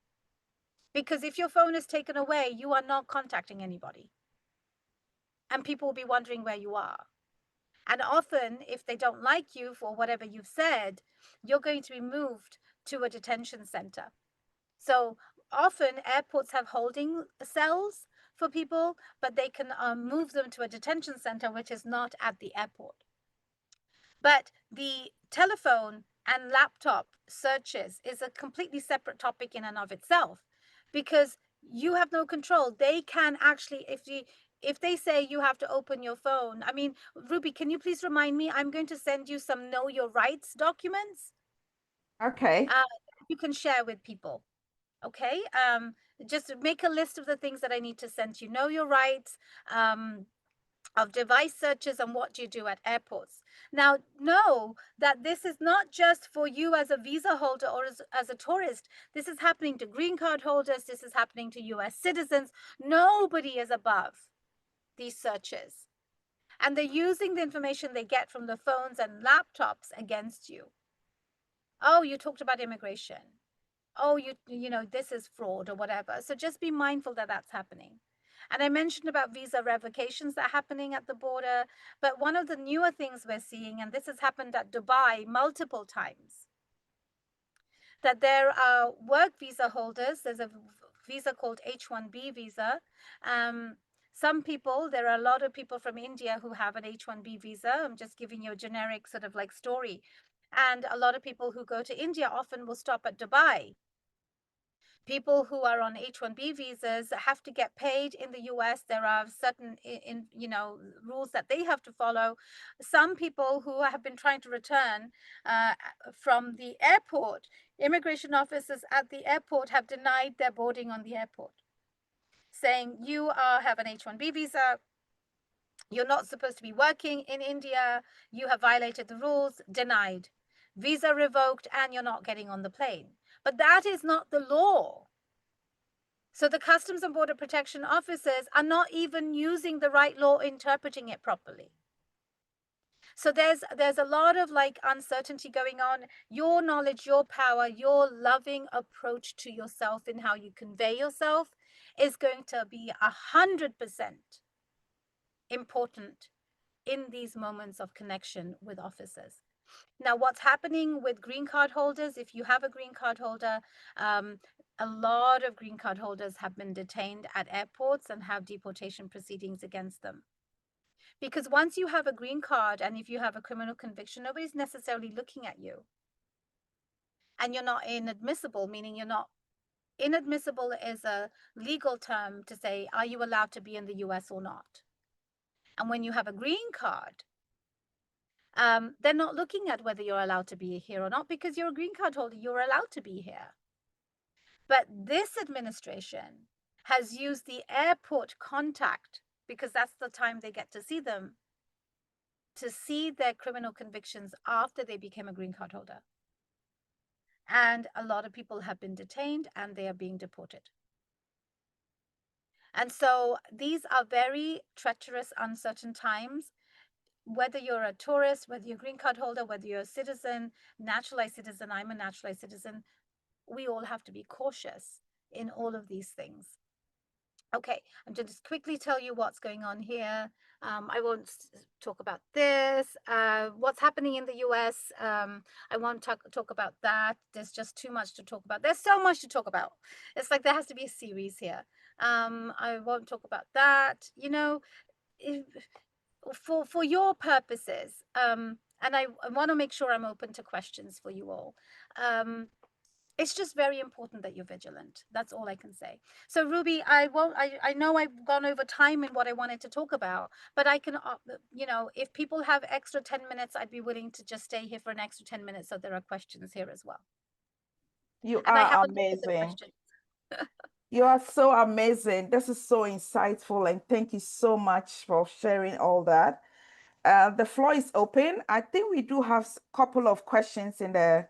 Because if your phone is taken away, you are not contacting anybody. And people will be wondering where you are. And often, if they don't like you for whatever you've said, you're going to be moved to a detention center. So often airports have holding cells for people, but they can move them to a detention center, which is not at the airport. But the telephone and laptop searches is a completely separate topic in and of itself, because you have no control. They can actually, if they say you have to open your phone, I mean, Ruby, can you please remind me? I'm going to send you some Know Your Rights documents. Okay. You can share with people. Okay. Just make a list of the things that I need to send you. Know your rights, of device searches, and what you do at airports. Now, know that this is not just for you as a visa holder or as a tourist. This is happening to green card holders. This is happening to US citizens. Nobody is above these searches. And they're using the information they get from the phones and laptops against you. Oh, you talked about immigration. Oh, this is fraud or whatever. So just be mindful that that's happening. And I mentioned about visa revocations that are happening at the border. But one of the newer things we're seeing, and this has happened at Dubai multiple times, that there are work visa holders. There's a visa called H-1B visa. Some people, there are a lot of people from India who have an H-1B visa. I'm just giving you a generic sort of like story. And a lot of people who go to India often will stop at Dubai. People who are on H-1B visas have to get paid in the US. There are certain rules that they have to follow. Some people who have been trying to return from the airport, immigration officers at the airport have denied their boarding on the airport, saying you have an H-1B visa. You're not supposed to be working in India. You have violated the rules. Denied. Visa revoked, and you're not getting on the plane. But that is not the law. So the Customs and Border Protection officers are not even using the right law, interpreting it properly. So there's a lot of like uncertainty going on. Your knowledge, your power, your loving approach to yourself in how you convey yourself is going to be 100% important in these moments of connection with officers. Now, what's happening with green card holders, if you have a green card holder, a lot of green card holders have been detained at airports and have deportation proceedings against them. Because once you have a green card and if you have a criminal conviction, nobody's necessarily looking at you. And you're not inadmissible, meaning you're not inadmissible is a legal term to say, are you allowed to be in the US or not? And when you have a green card, they're not looking at whether you're allowed to be here or not because you're a green card holder, you're allowed to be here. But this administration has used the airport contact, because that's the time they get to see them, to see their criminal convictions after they became a green card holder. And a lot of people have been detained and they are being deported. And so these are very treacherous, uncertain times. Whether you're a tourist, whether you're a green card holder, whether you're a citizen, naturalized citizen, I'm a naturalized citizen, we all have to be cautious in all of these things. Okay, I'm just quickly tell you what's going on here. I won't talk about this. What's happening in the US, I won't talk about that. There's just too much to talk about. There's so much to talk about. It's like there has to be a series here. I won't talk about that. You know, if, for your purposes, and I want to make sure I'm open to questions for you all. It's just very important that you're vigilant. That's all I can say. So Ruby, I know I've gone over time in what I wanted to talk about, but I can, you know, if people have extra 10 minutes, I'd be willing to just stay here for an extra 10 minutes. So there are questions here as well. You And I are haven't looked at the amazing. questions. You are so amazing. This is so insightful, and thank you so much for sharing all that. The floor is open. I think we do have a couple of questions in the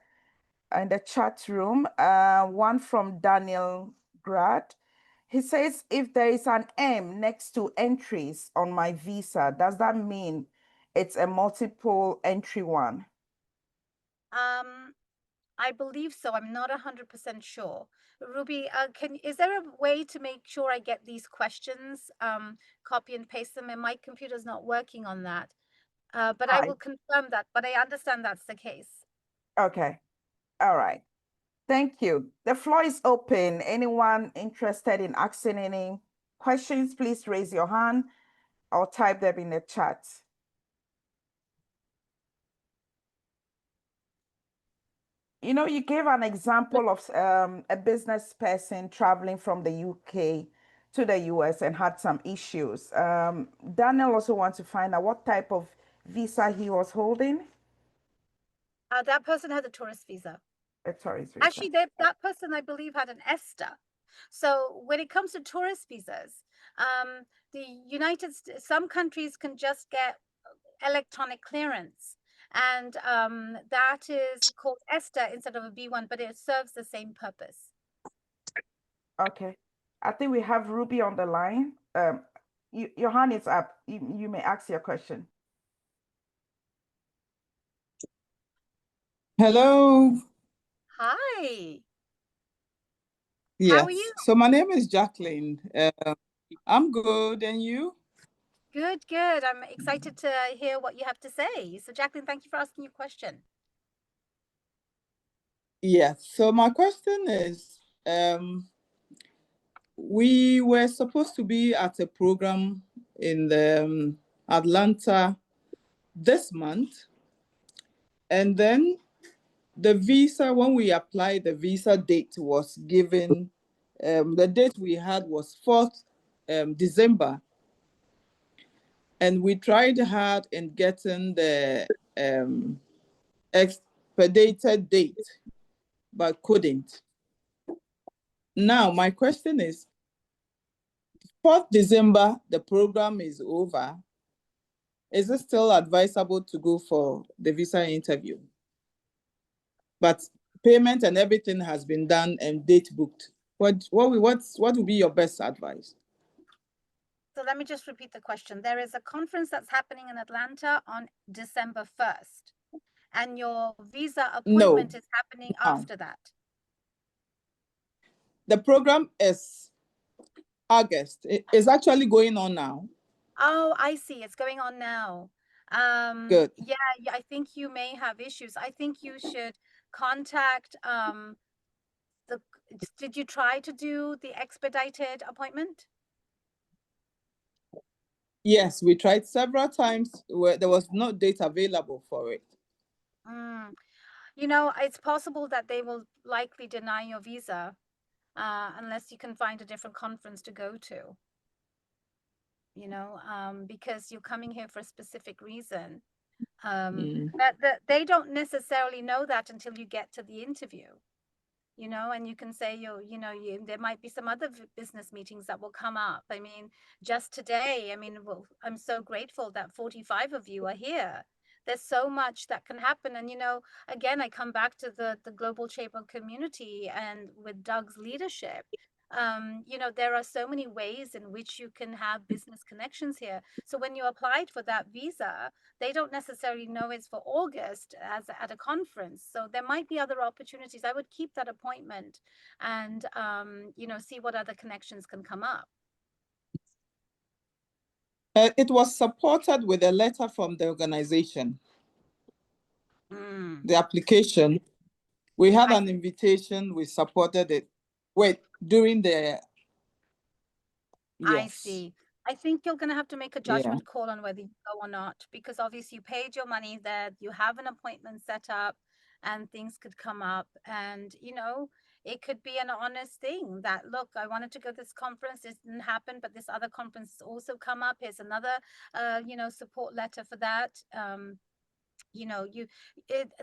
chat room. One from Daniel Grad. He says, if there is an M next to entries on my visa, does that mean it's a multiple entry one? I believe so. I'm not 100% sure. Ruby, is there a way to make sure I get these questions, copy and paste them? And my computer's not working on that. But I Hi. will confirm that, but I understand that's the case. Okay. All right. Thank you. The floor is open. Anyone interested in asking any questions, please raise your hand or type them in the chat. You know, you gave an example of a business person traveling from the UK to the US and had some issues. Daniel also wants to find out what type of visa he was holding. That person had a tourist visa. A tourist visa. Actually, that person, I believe, had an ESTA. So when it comes to tourist visas, some countries can just get electronic clearance. And that is called ESTA instead of a B1, but it serves the same purpose. Okay. I think we have Ruby on the line. Your hand is up. You may ask your question. Hello. Hi. Yes. How are you? So my name is Jacqueline. I'm good, and you? Good, good. I'm excited to hear what you have to say. So Jacqueline, thank you for asking your question. Yes. So my question is, we were supposed to be at a program in the Atlanta this month, and then the visa, when we applied, the visa date was given. The date we had was 4th December. And we tried hard in getting the expedited date, but couldn't. Now, my question is, 4th December, the program is over. Is it still advisable to go for the visa interview? But payment and everything has been done and date booked. What would be your best advice? So let me just repeat the question. There is a conference that's happening in Atlanta on December 1st, and your visa appointment is happening after that. The program is August. It is actually going on now. Oh, I see. It's going on now. Good. Yeah, I think you may have issues. I think you should contact did you try to do the expedited appointment? Yes, we tried several times where there was no date available for it. You know, it's possible that they will likely deny your visa unless you can find a different conference to go to. You know, because you're coming here for a specific reason. That they don't necessarily know that until you get to the interview. You know, and you can say there might be some other business meetings that will come up. I mean, just today, I mean, well, I'm so grateful that 45 of you are here. There's so much that can happen. And, you know, again, I come back to the global chamber community and with Doug's leadership. You know, there are so many ways in which you can have business connections here. So when you applied for that visa, they don't necessarily know it's for August as at a conference. So there might be other opportunities. I would keep that appointment and, you know, see what other connections can come up. It was supported with a letter from the organization. The application, we had an invitation, we supported it. During the, yes. I see. I think you're going to have to make a judgment call on whether you go or not, because obviously you paid your money there, you have an appointment set up, and things could come up. And, you know, it could be an honest thing that, look, I wanted to go to this conference, this didn't happen, but this other conference has also come up. Here's another, you know, support letter for that. You know,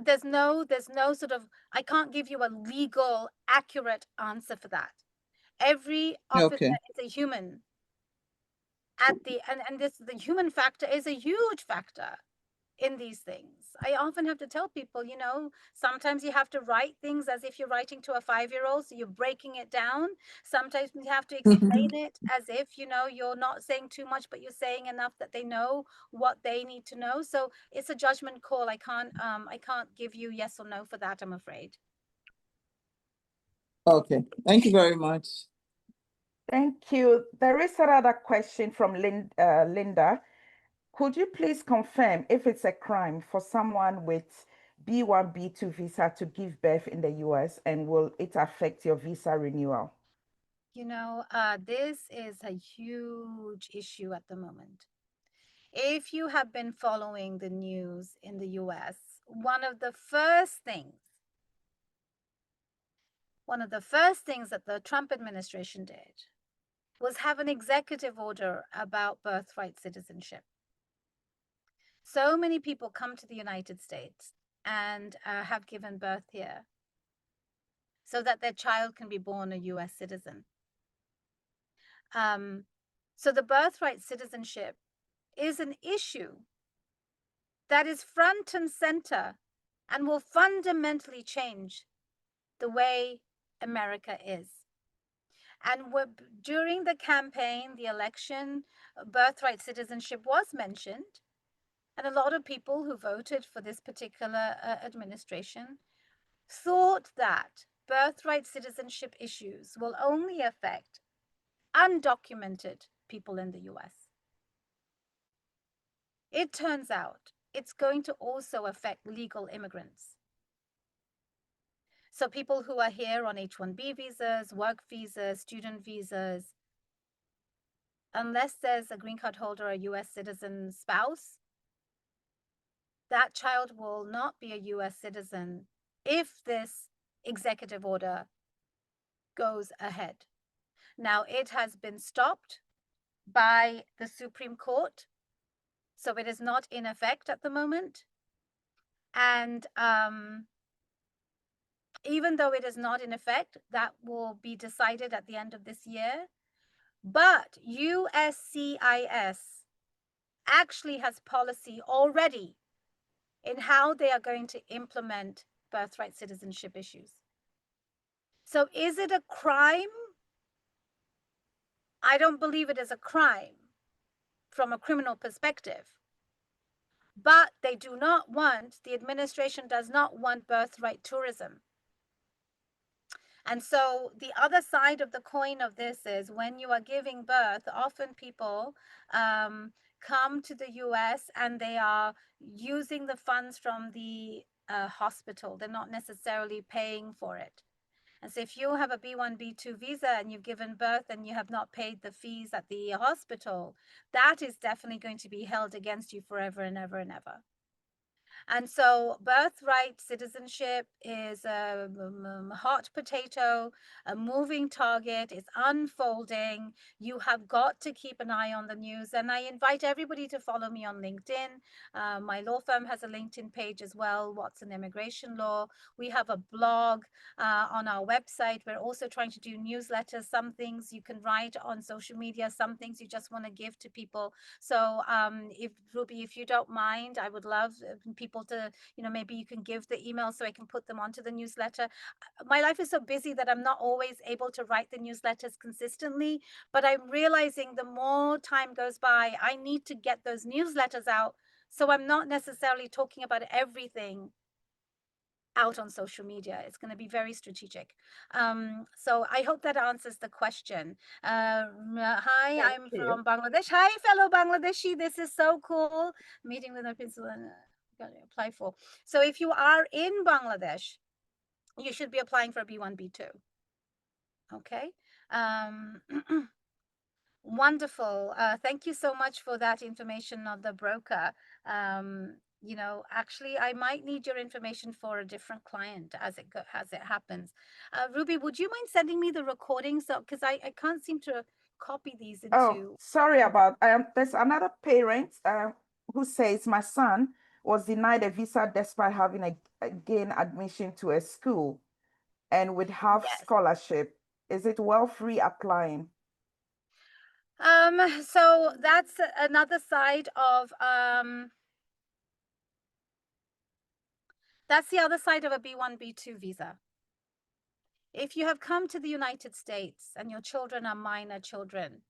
there's no sort of, I can't give you a legal accurate answer for that. Every officer is a human. And the human factor is a huge factor in these things. I often have to tell people, you know, sometimes you have to write things as if you're writing to a 5-year-old, so you're breaking it down. Sometimes you have to explain it as if, you know, you're not saying too much, but you're saying enough that they know what they need to know. So it's a judgment call. I can't give you yes or no for that, I'm afraid. Okay, thank you very much. Thank you. There is another question from Linda. Could you please confirm if it's a crime for someone with B1, B2 visa to give birth in the US, and will it affect your visa renewal? You know, this is a huge issue at the moment. If you have been following the news in the US, one of the first things that the Trump administration did was have an executive order about birthright citizenship. So many people come to the United States and have given birth here so that their child can be born a US citizen. So the birthright citizenship is an issue that is front and center and will fundamentally change the way America is. And during the campaign, the election, birthright citizenship was mentioned. And a lot of people who voted for this particular administration thought that birthright citizenship issues will only affect undocumented people in the US. It turns out it's going to also affect legal immigrants. So people who are here on H-1B visas, work visas, student visas, unless there's a green card holder, a US citizen spouse, that child will not be a US citizen if this executive order goes ahead. Now, it has been stopped by the Supreme Court, so it is not in effect at the moment. And even though it is not in effect, that will be decided at the end of this year. But USCIS actually has policy already in how they are going to implement birthright citizenship issues. So is it a crime? I don't believe it is a crime from a criminal perspective. But they do not want, the administration does not want birthright tourism. And so the other side of the coin of this is when you are giving birth, often people come to the US and they are using the funds from the hospital. They're not necessarily paying for it. And so if you have a B1, B2 visa and you've given birth and you have not paid the fees at the hospital, that is definitely going to be held against you forever and ever and ever. And so birthright citizenship is a hot potato, a moving target. It's unfolding. You have got to keep an eye on the news. And I invite everybody to follow me on LinkedIn. My law firm has a LinkedIn page as well, Watson Immigration Law. We have a blog on our website. We're also trying to do newsletters. Some things you can write on social media, some things you just want to give to people. So if Ruby, if you don't mind, I would love people to, maybe you can give the email so I can put them onto the newsletter. My life is so busy that I'm not always able to write the newsletters consistently, but I'm realizing the more time goes by, I need to get those newsletters out. So I'm not necessarily talking about everything out on social media. It's going to be very strategic. So I hope that answers the question. Hi, Thank I'm you. from Bangladesh. Hi, fellow Bangladeshi. This is so cool. Meeting with a principal and got to apply for. So if you are in Bangladesh, you should be applying for a B1, B2. Okay. Wonderful. Thank you so much for that information on the broker. Actually, I might need your information for a different client as it happens. Ruby, would you mind sending me the recording? So, because I can't seem to copy these Oh, into. sorry about there's another parent who says my son was denied a visa despite having a gain admission to a school and with half Yes. scholarship. Is it well free applying? So that's another side of that's the other side of a B1, B2 visa. If you have come to the United States and your children are minor children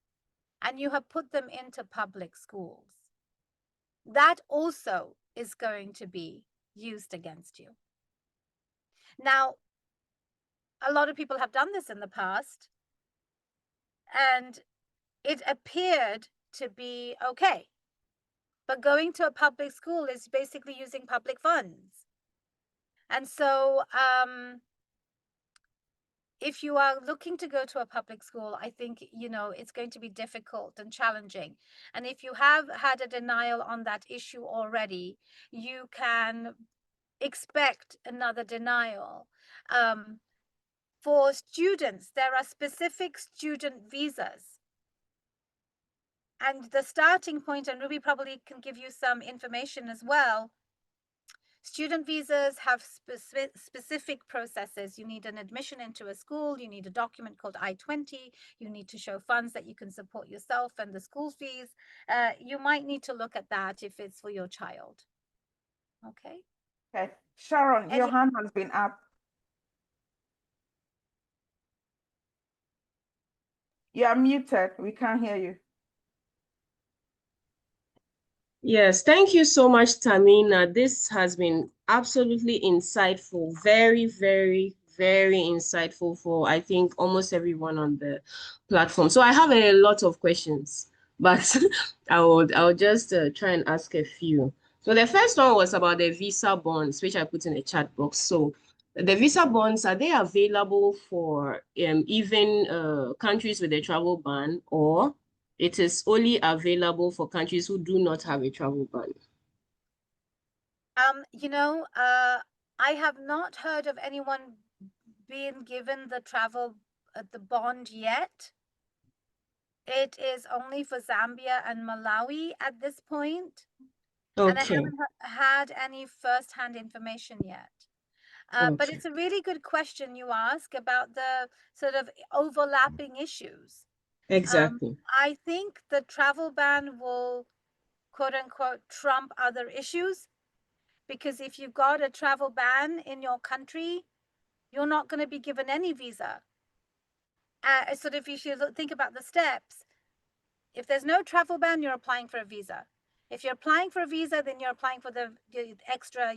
and you have put them into public schools, that also is going to be used against you. Now, a lot of people have done this in the past and it appeared to be okay. But going to a public school is basically using public funds. And so if you are looking to go to a public school, I think, it's going to be difficult and challenging. And if you have had a denial on that issue already, you can expect another denial. For students, there are specific student visas. And the starting point, and Ruby probably can give you some information as well, student visas have specific processes. You need an admission into a school. You need a document called I-20. You need to show funds that you can support yourself and the school fees. You might need to look at that if it's for your child. Okay. Okay. Sharon, your hand has been up. You are muted. We can't hear you. Yes, thank you so much, Tahmina. This has been absolutely insightful, very, very, very insightful for, I think, almost everyone on the platform. So I have a lot of questions, but I'll just try and ask a few. So the first one was about the visa bonds, which I put in the chat box. So the visa bonds, are they available for even countries with a travel ban, or it is only available for countries who do not have a travel ban? I have not heard of anyone being given the travel the bond yet. It is only for Zambia and Malawi at this point. And I Okay. haven't had any first-hand information yet. But Okay. it's a really good question you ask about the sort of overlapping issues. Exactly. I think the travel ban will, quote unquote, trump other issues, because if you've got a travel ban in your country, you're not going to be given any visa. Sort of, you should think about the steps. If there's no travel ban, you're applying for a visa. If you're applying for a visa, then you're applying for the extra,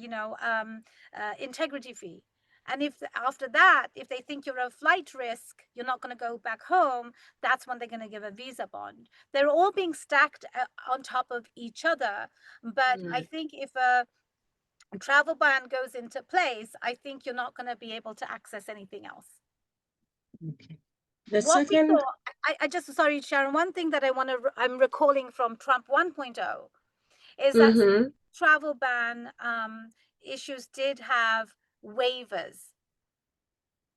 integrity fee. And if after that, if they think you're a flight risk, you're not going to go back home, that's when they're going to give a visa bond. They're all being stacked on top of each other. But I think if a travel ban goes into place, I think you're not going to be able to access anything else. Okay. The What we second, saw, I just, sorry, Sharon, one thing that I'm recalling from Trump 1.0 is that travel ban issues did have waivers.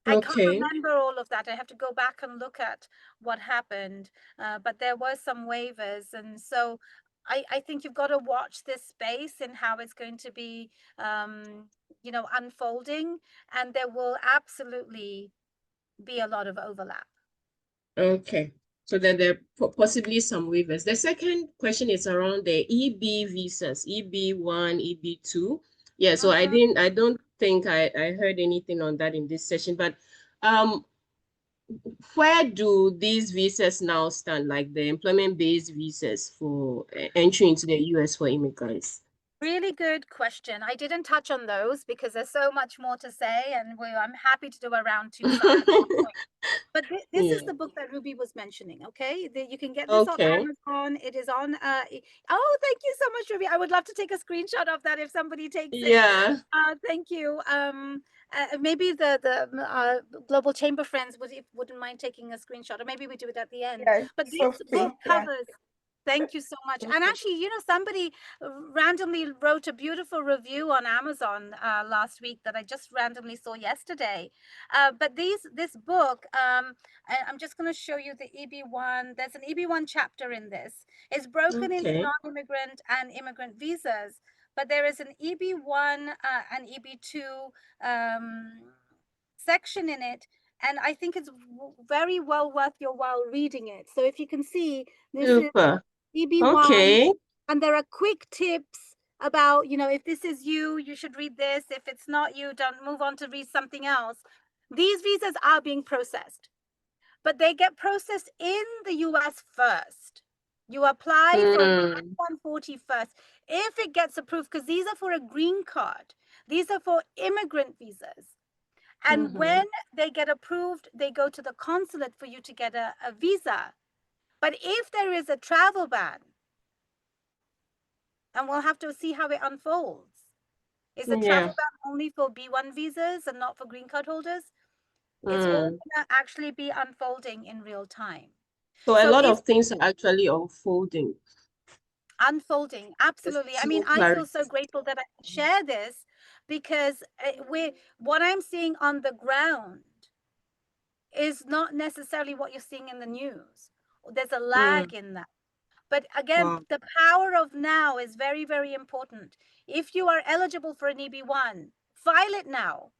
I can't okay. remember all of that. I have to go back and look at what happened, but there were some waivers. And so I think you've got to watch this space and how it's going to be, you know, unfolding. And there will absolutely be a lot of overlap. Okay. So then there are possibly some waivers. The second question is around the EB visas, EB1, EB2. Yeah, so I don't think I heard anything on that in this session, but where do these visas now stand, like the employment-based visas for entry into the US for immigrants? Really good question. I didn't touch on those because there's so much more to say, and I'm happy to do a round two at some point. But this is the book that Ruby was mentioning, okay? You can get this on Amazon. It is on, oh, thank you so much, Ruby. I would love to take a screenshot of that if somebody takes it. Yeah. Thank you. Maybe the Global Chamber friends wouldn't mind taking a screenshot, or maybe we do it at the end. Yeah, But this book covers, thank you so much. And Okay. actually, you know, somebody randomly wrote a beautiful review on Amazon last week that I just randomly saw yesterday. But this book, I'm just going to show you the EB1. There's an EB1 chapter in this. It's broken into non-immigrant and immigrant visas, but there is an EB1 and EB2 section in it. And I think it's very well worth your while reading it. So if you can see, this is EB1, and there are quick tips about, you know, if this is you, you should read this. If it's not you, don't move on to read something else. These visas are being processed, but they get processed in the US first. You apply for an I-140 first. If it gets approved, because these are for a green card, these are for immigrant visas. And when they get approved, they go to the consulate for you to get a visa. But if there is a travel ban, and we'll have to see how it unfolds. Is the travel ban only for B1 visas and not for green card holders? It's all going to actually be unfolding in real time. So a lot of things are actually unfolding. Unfolding, absolutely. I mean, I feel so grateful that I can share this, because what I'm seeing on the ground is not necessarily what you're seeing in the news. There's a lag in that. But again, the power of now is very, very important. If you are eligible for an EB1, file it now.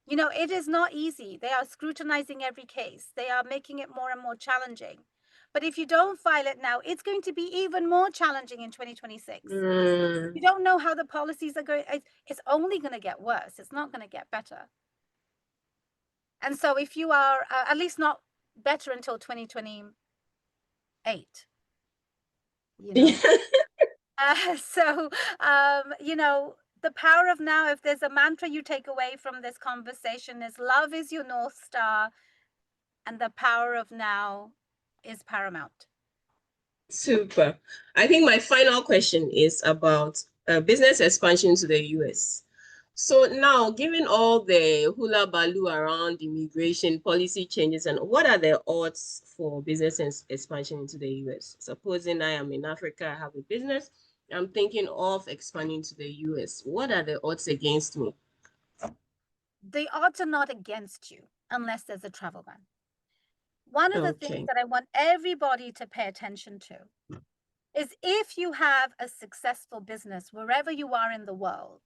You know, it is not easy. They are scrutinizing every case. They are making it more and more challenging. But if you don't file it now, it's going to be even more challenging in 2026. You don't know how the policies are going. It's only going to get worse. It's not going to get better. And so if you are, at least not better until 2028, you know. You know, the power of now, if there's a mantra you take away from this conversation, is love is your North Star, and the power of now is paramount. Super. I think my final question is about business expansion to the US. So now, given all the hula baloo around immigration policy changes, and what are the odds for business expansion into the US? Supposing I am in Africa, I have a business, I'm thinking of expanding to the US. What are the odds against me? The odds are not against you unless there's a travel ban. One of the things that I want everybody to pay attention to is, if you have a successful business wherever you are in the world,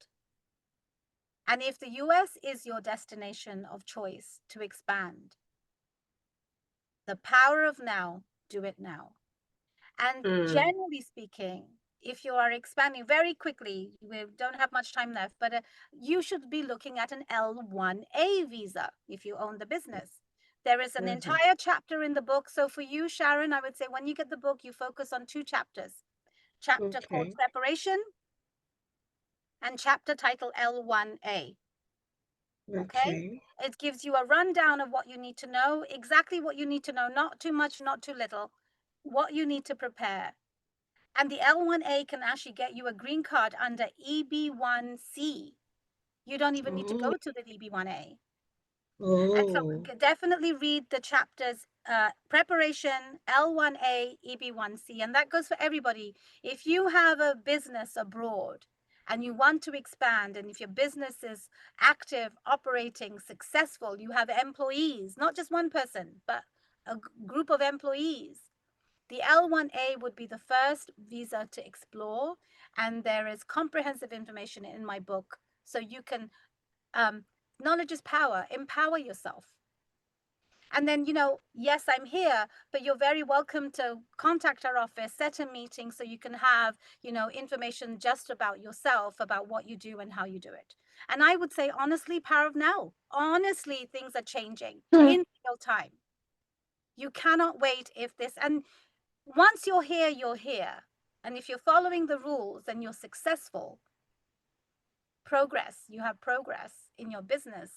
and if the US is your destination of choice to expand, the power of now, do it now. And generally speaking, if you are expanding very quickly, we don't have much time left, but you should be looking at an L1A visa if you own the business. There is an entire chapter in the book. So for you, Sharon, I would say when you get the book, you focus on two chapters. Chapter called Preparation and chapter titled L1A. Okay. It gives you a rundown of what you need to know, exactly what you need to know, not too much, not too little, what you need to prepare. And the L1A can actually get you a green card under EB1C. You don't even need to go to the EB1A. And so Oh. definitely read the chapters, preparation, L1A, EB1C, and that goes for everybody. If you have a business abroad and you want to expand, and if your business is active, operating, successful, you have employees, not just one person, but a group of employees, the L1A would be the first visa to explore, and there is comprehensive information in my book, so you can, knowledge is power, empower yourself. And then, yes, I'm here, but you're very welcome to contact our office, set a meeting so you can have, information just about yourself, about what you do and how you do it. And I would say, honestly, power of now. Honestly, things are changing in real time. You cannot wait and once you're here, you're here. And if you're following the rules and you're successful, you have progress in your business,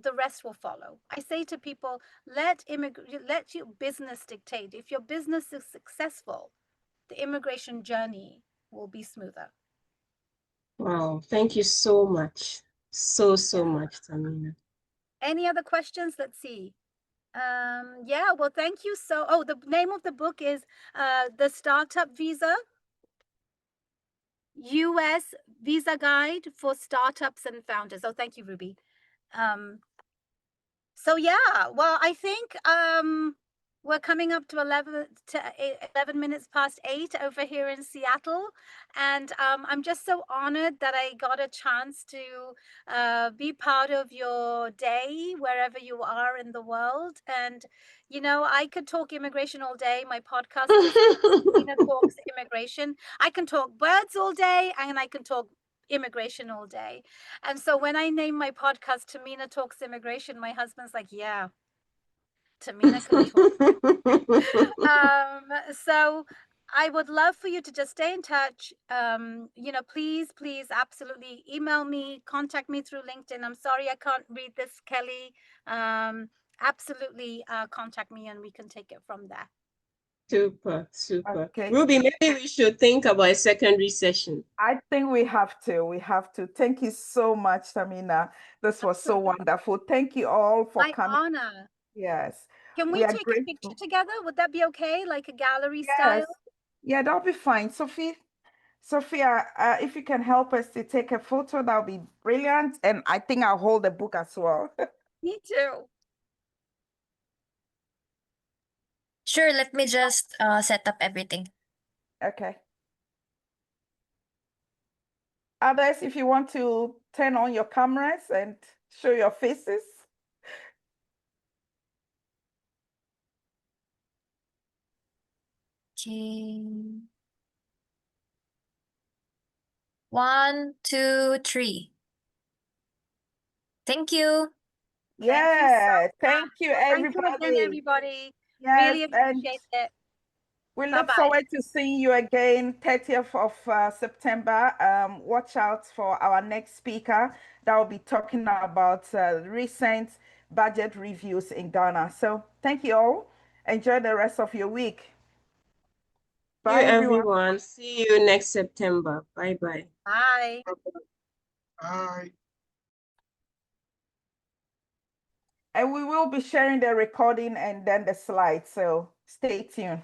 the rest will follow. I say to people, let your business dictate. If your business is successful, the immigration journey will be smoother. Wow. Thank you so much. So much, Tahmina. Any other questions? Let's see. Yeah, well, thank you. The name of the book is The Startup Visa, US Visa Guide for Startups and Founders. Oh, thank you, Ruby. So yeah, well, I think we're coming up to 11 minutes past 8 over here in Seattle, and I'm just so honored that I got a chance to be part of your day wherever you are in the world. And I could talk immigration all day. My podcast is Tahmina Talks Immigration. I can talk birds all day, and I can talk immigration all day. And so when I name my podcast Tahmina Talks Immigration, my husband's like, yeah, Tahmina can talk. So I would love for you to just stay in touch. Please absolutely email me, contact me through LinkedIn. I'm sorry I can't read this, Kelly. Absolutely contact me and we can take it from there. Super. Okay. Ruby, maybe we should think about a secondary session. I think we have to. Thank you so much, Tahmina. This was so wonderful. Thank you all for coming. My honor. Yes. Can we take a picture together? Would that be okay? Like a gallery style? Yeah, that'll be fine. Sophia, if you can help us to take a photo, that'll be brilliant. And I think I'll hold the book as well. Me too. Sure, let me just set up everything. Okay. Others, if you want to turn on your cameras and show your faces. Okay. 1, 2, 3. Thank you. Yeah, thank you, Thank you again, everybody. Really appreciate it. We look forward to seeing you again, 30th of September. Watch out for our next speaker that will be talking about recent budget reviews in Ghana. So thank you all. Enjoy the rest of your week. Bye, everyone. See you next September. Bye-bye. Bye. Bye. And we will be sharing the recording and then the slides. So stay tuned.